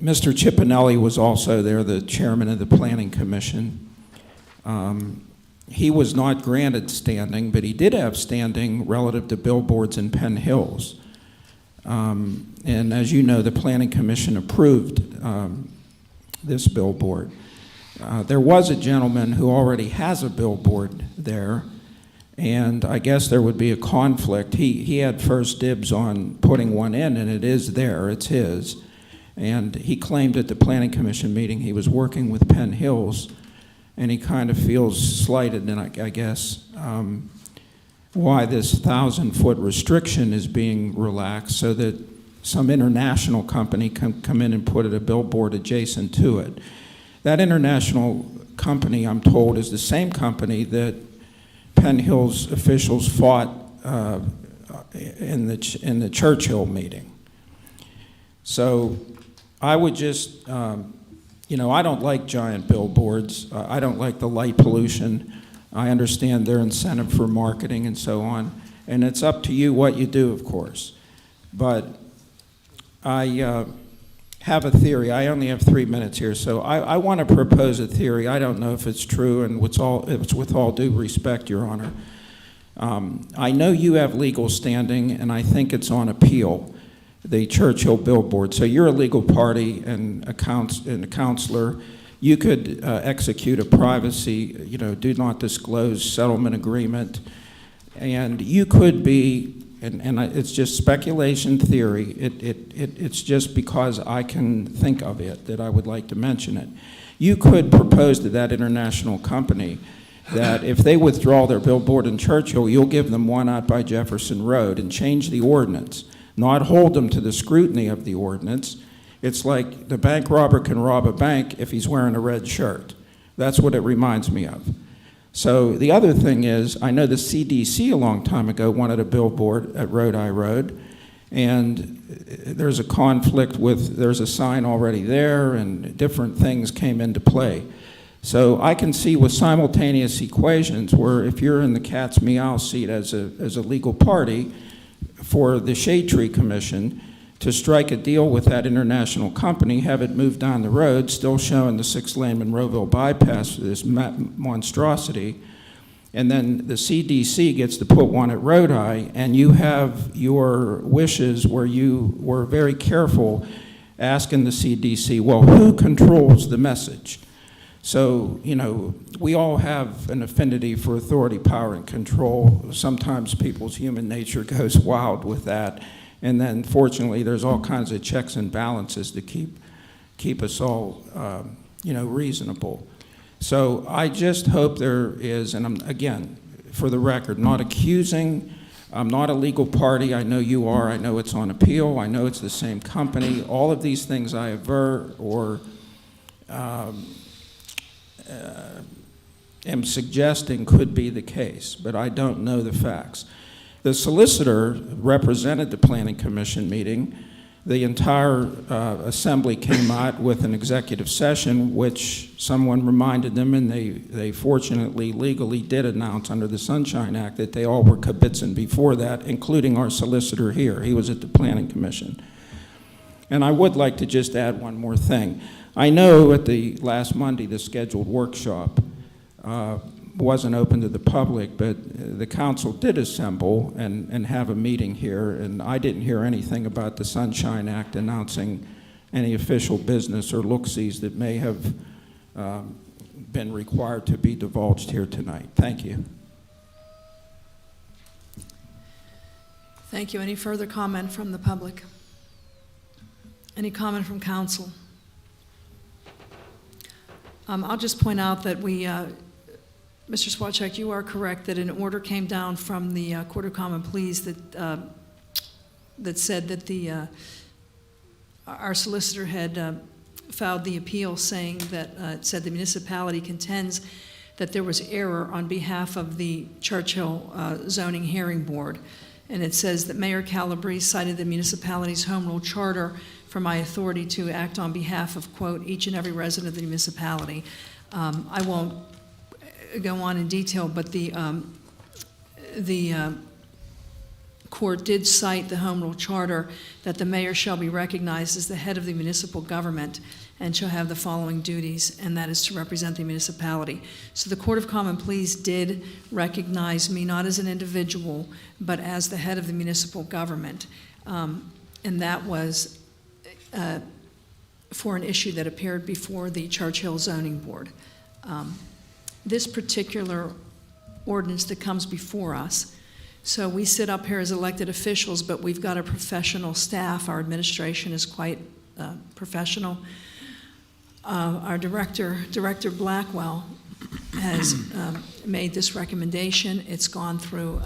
Mr. Cippinelli was also there, the chairman of the Planning Commission. He was not granted standing, but he did have standing relative to billboards in Penn Hills. And as you know, the Planning Commission approved this billboard. There was a gentleman who already has a billboard there, and I guess there would be a conflict. He had first dibs on putting one in, and it is there, it's his. And he claimed at the Planning Commission meeting he was working with Penn Hills, and he kind of feels slighted, and I guess. why this 1,000-foot restriction is being relaxed so that some international company can come in and put a billboard adjacent to it. That international company, I'm told, is the same company that Penn Hills officials fought in the Churchill meeting. So I would just, I don't like giant billboards. I don't like the light pollution. I understand their incentive for marketing and so on. And it's up to you what you do, of course. But I have a theory. I only have 3 minutes here, so I want to propose a theory. I don't know if it's true, and it's with all due respect, Your Honor. I know you have legal standing, and I think it's on appeal, the Churchill billboard. So you're a legal party and a counselor. You could execute a privacy, do not disclose settlement agreement, and you could be, and it's just speculation theory, it's just because I can think of it that I would like to mention it. You could propose to that international company that if they withdraw their billboard in Churchill, you'll give them one out by Jefferson Road and change the ordinance, not hold them to the scrutiny of the ordinance. It's like the bank robber can rob a bank if he's wearing a red shirt. That's what it reminds me of. So the other thing is, I know the CDC a long time ago wanted a billboard at Rodi Road, and there's a conflict with, there's a sign already there, and different things came into play. So I can see with simultaneous equations where if you're in the cat's meow seat as a legal party for the Shade Tree Commission, to strike a deal with that international company, have it move down the road, still showing the 6-lane Monroeville bypass for this monstrosity, and then the CDC gets to put one at Rodi, and you have your wishes where you were very careful asking the CDC, well, who controls the message? So, we all have an affinity for authority, power, and control. Sometimes people's human nature goes wild with that. And then, fortunately, there's all kinds of checks and balances to keep us all, reasonable. So I just hope there is, and I'm, again, for the record, not accusing. I'm not a legal party. I know you are. I know it's on appeal. I know it's the same company. All of these things I aver or am suggesting could be the case, but I don't know the facts. The solicitor represented the Planning Commission meeting. The entire assembly came out with an executive session, which someone reminded them, and they fortunately legally did announce under the Sunshine Act that they all were kibitzing before that, including our solicitor here. He was at the Planning Commission. And I would like to just add one more thing. I know at the last Monday, the scheduled workshop wasn't open to the public, but the council did assemble and have a meeting here, and I didn't hear anything about the Sunshine Act announcing any official business or look-sees that may have been required to be divulged here tonight. Thank you. Thank you. Any further comment from the public? Any comment from council? I'll just point out that we, Mr. Swaczek, you are correct that an order came down from the Court of Common Pleas that said that our solicitor had filed the appeal saying that it said the municipality contends that there was error on behalf of the Churchill Zoning Hearing Board. And it says that Mayor Calabrese cited the municipality's home rule charter for my authority to act on behalf of, quote, each and every resident of the municipality. I won't go on in detail, but the court did cite the home rule charter that the mayor shall be recognized as the head of the municipal government and shall have the following duties, and that is to represent the municipality. So the Court of Common Pleas did recognize me not as an individual, but as the head of the municipal government. And that was for an issue that appeared before the Churchill Zoning Board. This particular ordinance that comes before us, so we sit up here as elected officials, but we've got a professional staff. Our administration is quite professional. Our director Blackwell, has made this recommendation. It's gone through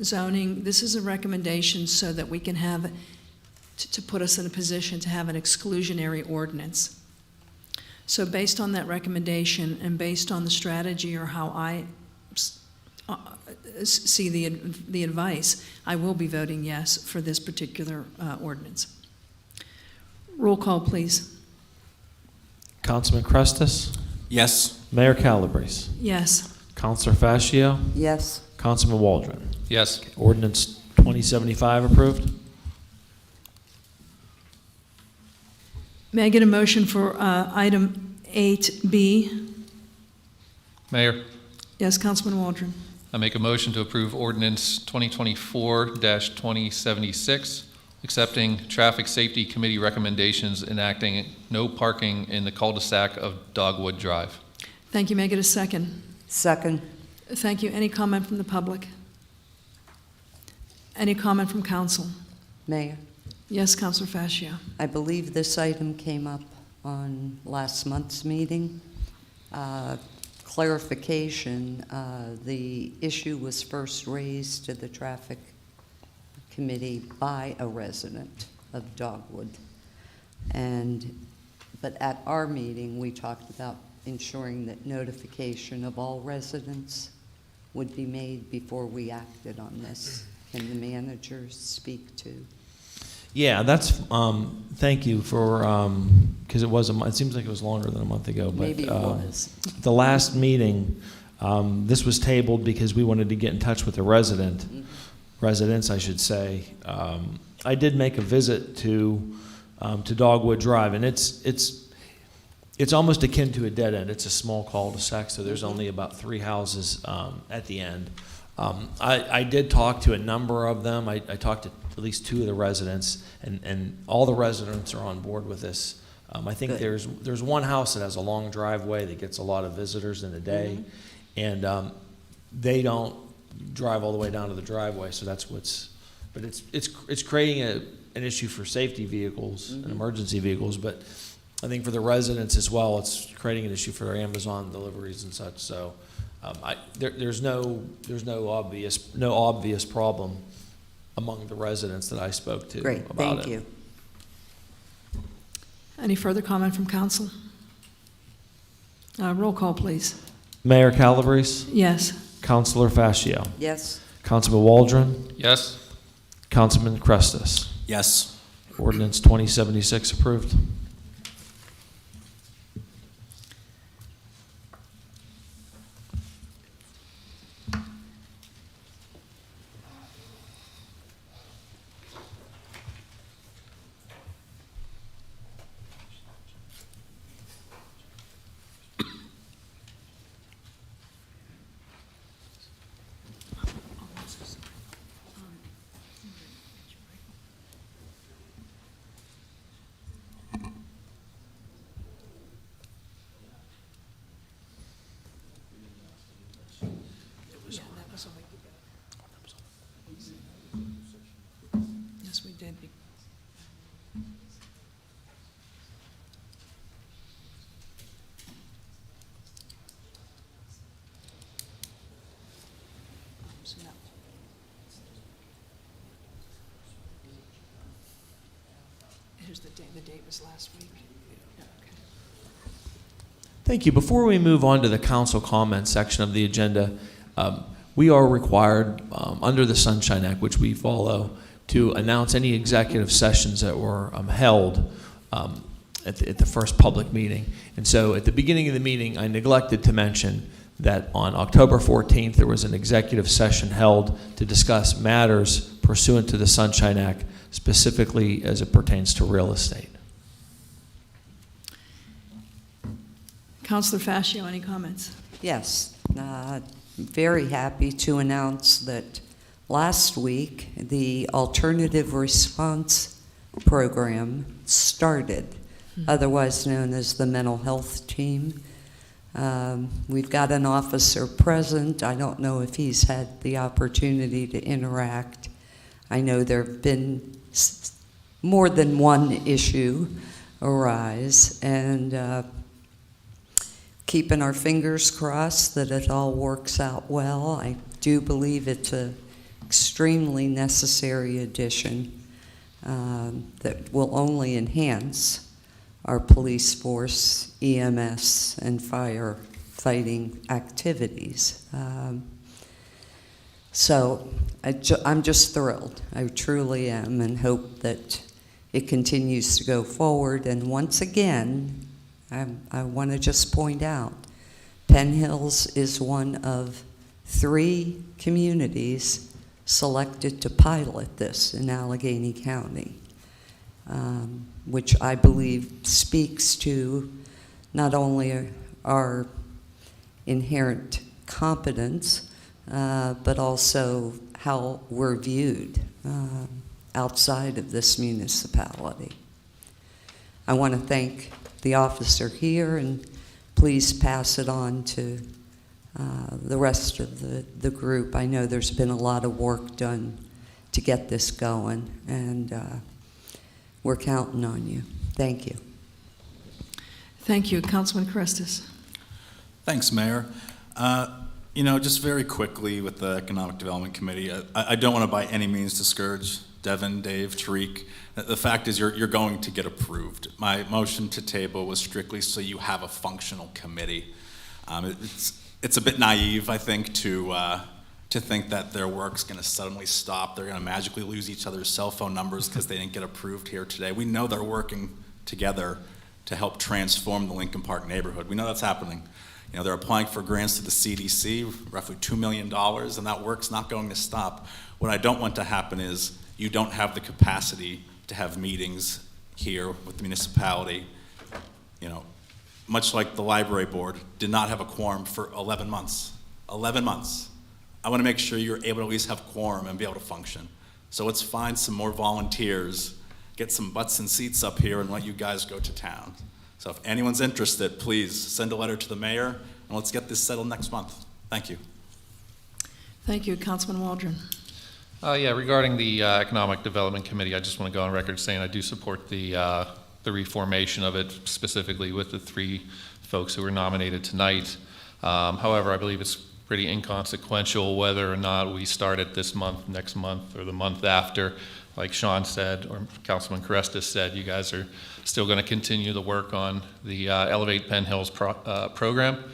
zoning. This is a recommendation so that we can have, to put us in a position to have an exclusionary ordinance. So based on that recommendation and based on the strategy or how I see the advice, I will be voting yes for this particular ordinance. Roll call, please. Councilman Crestus? Yes. Mayor Calabrese? Yes. Councilor Fascio? Yes. Councilman Waldron? Yes. Ordinance 2075 approved. May I get a motion for item 8B? Mayor, Yes, Councilman Waldron. I make a motion to approve ordinance 2024-2076, accepting Traffic Safety Committee recommendations enacting no parking in the cul-de-sac of Dogwood Drive. Thank you. May I get a second? Second. Thank you. Any comment from the public? Any comment from council? Mayor, Yes, Councilor Fascio. I believe this item came up on last month's meeting. Clarification, the issue was first raised to the Traffic Committee by a resident of Dogwood. But at our meeting, we talked about ensuring that notification of all residents would be made before we acted on this. Can the manager speak to? Yeah, that's, thank you for, because it seems like it was longer than a month ago. But, Maybe it was. The last meeting, this was tabled because we wanted to get in touch with the residents, I should say. I did make a visit to Dogwood Drive, and it's almost akin to a dead end. It's a small cul-de-sac, so there's only about 3 houses at the end. I did talk to a number of them. I talked to at least 2 of the residents, and all the residents are on board with this. I think there's one house that has a long driveway that gets a lot of visitors in a day, and they don't drive all the way down to the driveway, so that's what's. But it's creating an issue for safety vehicles and emergency vehicles, but I think for the residents as well, it's creating an issue for Amazon deliveries and such. So there's no obvious problem among the residents that I spoke to Great, about thank it. you. Any further comment from council? Roll call, please. Mayor Calabrese? Yes. Councilor Fascio? Yes. Councilman Waldron? Yes. Councilman Crestus? Yes. Ordinance 2076 approved. Yes, we did. Here's the date. The date was last week. Yeah, okay. Thank you. Before we move on to the council comment section of the agenda, we are required, under the Sunshine Act, which we follow, to announce any executive sessions that were held at the first public meeting. And so at the beginning of the meeting, I neglected to mention that on October 14th, there was an executive session held to discuss matters pursuant to the Sunshine Act, specifically as it pertains to real estate. Councilor Fascio, any comments? Yes. Very happy to announce that last week the Alternative Response Program started, otherwise known as the Mental Health Team. We've got an officer present. I don't know if he's had the opportunity to interact. I know there have been more than one issue arise, and keeping our fingers crossed that it all works out well. I do believe it's an extremely necessary addition that will only enhance our police force, EMS, and firefighting activities. So I'm just thrilled. I truly am, and hope that it continues to go forward. And once again, I want to just point out, Penn Hills is one of 3 communities selected to pilot this in Allegheny County, which I believe speaks to not only our inherent competence, but also how we're viewed outside of this municipality. I want to thank the officer here, and please pass it on to the rest of the group. I know there's been a lot of work done to get this going, and we're counting on you. Thank you. Thank you. Councilman Karestas. Thanks, Mayor. You know, just very quickly with the Economic Development Committee, I don't want to by any means discourage Devin, Dave, Tariq. The fact is you're going to get approved. My motion to table was strictly so you have a functional committee. It's a bit naive, I think, to think that their work's going to suddenly stop. They're going to magically lose each other's cell phone numbers because they didn't get approved here today. We know they're working together to help transform the Lincoln Park neighborhood. We know that's happening. You know, they're applying for grants to the CDC, roughly $2 million, and that work's not going to stop. What I don't want to happen is you don't have the capacity to have meetings here with the municipality. You know, much like the library board did not have a quorum for 11 months. 11 months. I want to make sure you're able to at least have quorum and be able to function. So let's find some more volunteers, get some butts and seats up here, and let you guys go to town. So if anyone's interested, please send a letter to the mayor, and let's get this settled next month. Thank you. Thank you. Councilman Waldron. Yeah, regarding the Economic Development Committee, I just want to go on record saying I do support the reformation of it, specifically with the 3 folks who were nominated tonight. However, I believe it's pretty inconsequential whether or not we start it this month, next month, or the month after. Like Sean said, or Councilman Karestas said, you guys are still going to continue the work on the Elevate Penn Hills program,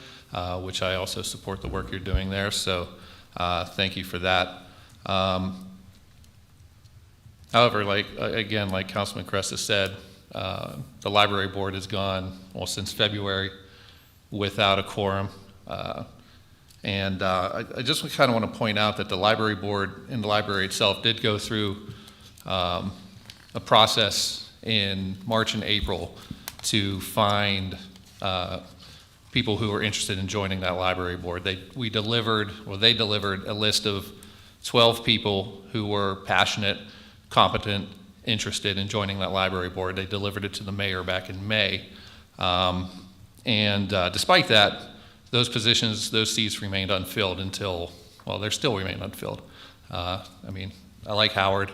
which I also support the work you're doing there. So thank you for that. However, like Councilman Karestas said, the library board has gone, well, since February without a quorum. And I just kind of want to point out that the library board and the library itself did go through a process in March and April to find people who were interested in joining that library board. They delivered a list of 12 people who were passionate, competent, interested in joining that library board. They delivered it to the mayor back in May. Despite that, those positions, those seats remained unfilled until, well, they still remain unfilled. I mean, I like Howard.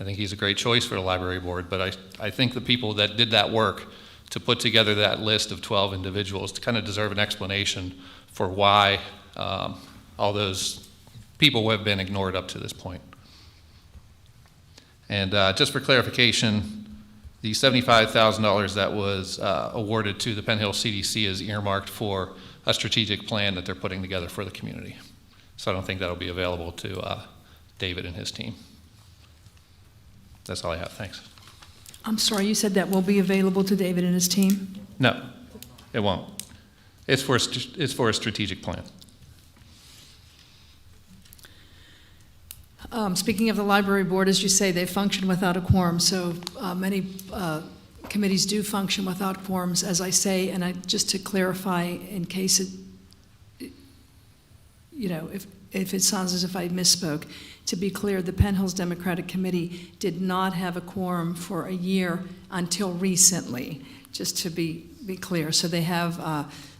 I think he's a great choice for the library board, but I think the people that did that work to put together that list of 12 individuals to kind of deserve an explanation for why all those people have been ignored up to this point. And just for clarification, the $75,000 that was awarded to the Penn Hill CDC is earmarked for a strategic plan that they're putting together for the community. So I don't think that'll be available to David and his team. That's all I have. Thanks. I'm sorry, you said that will be available to David and his team? No, it won't. It's for a strategic plan. Speaking of the library board, as you say, they function without a quorum, so many committees do function without quorums, as I say, and just to clarify, in case it, you know, if it sounds as if I misspoke, to be clear, the Penn Hills Democratic Committee did not have a quorum for a year until recently, just to be clear. So they have,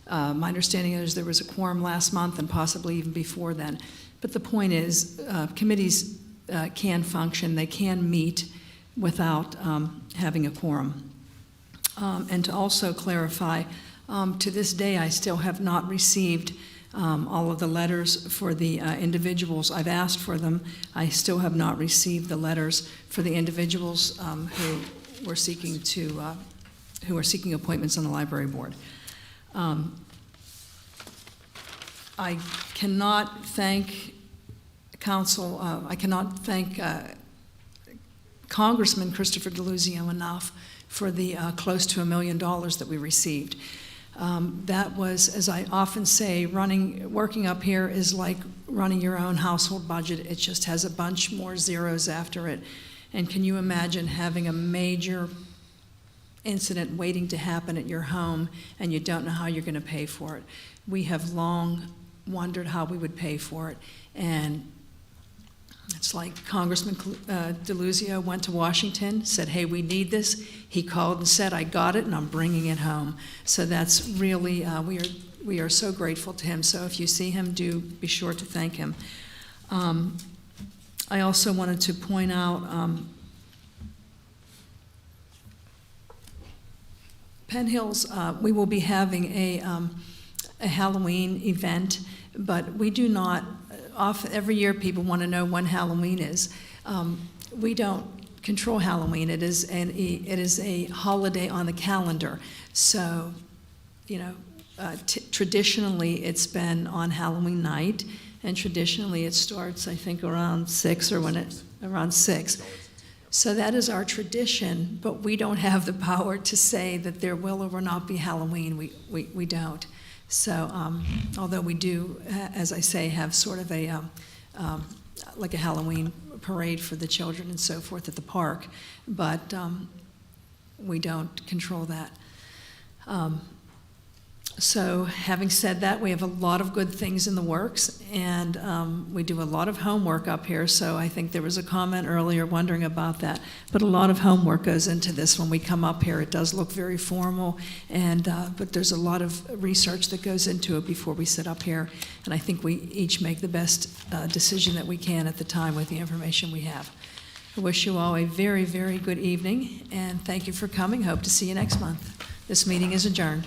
my understanding is there was a quorum last month and possibly even before then. But the point is, committees can function, they can meet without having a quorum. And to also clarify, To this day, I still have not received all of the letters for the individuals. I've asked for them. I still have not received the letters for the individuals who were seeking appointments on the library board. I cannot thank council, I cannot thank Congressman Christopher DeLuzio enough for the close to $1 million that we received. That was, as I often say, working up here is like running your own household budget. It just has a bunch more zeros after it. And can you imagine having a major incident waiting to happen at your home and you don't know how you're going to pay for it? We have long wondered how we would pay for it. And it's like Congressman DeLuzio went to Washington, said, hey, we need this. He called and said, I got it, and I'm bringing it home. So that's really, we are so grateful to him. So if you see him, do be sure to thank him. I also wanted to point out Penn Hills, we will be having a Halloween event, but we do not, every year people want to know when Halloween is. We don't control Halloween. It is a holiday on the calendar. So, you know, traditionally it's been on Halloween night, and traditionally it starts, I think, around 6 or around 6. So that is our tradition, but we don't have the power to say that there will or will not be Halloween. We don't. So although we do, as I say, have sort of a like a Halloween parade for the children and so forth at the park, but we don't control that. So having said that, we have a lot of good things in the works, and we do a lot of homework up here. So I think there was a comment earlier wondering about that, but a lot of homework goes into this when we come up here. It does look very formal, and but there's a lot of research that goes into it before we sit up here, and I think we each make the best decision that we can at the time with the information we have. I wish you all a very, very good evening, and thank you for coming. Hope to see you next month. This meeting is adjourned.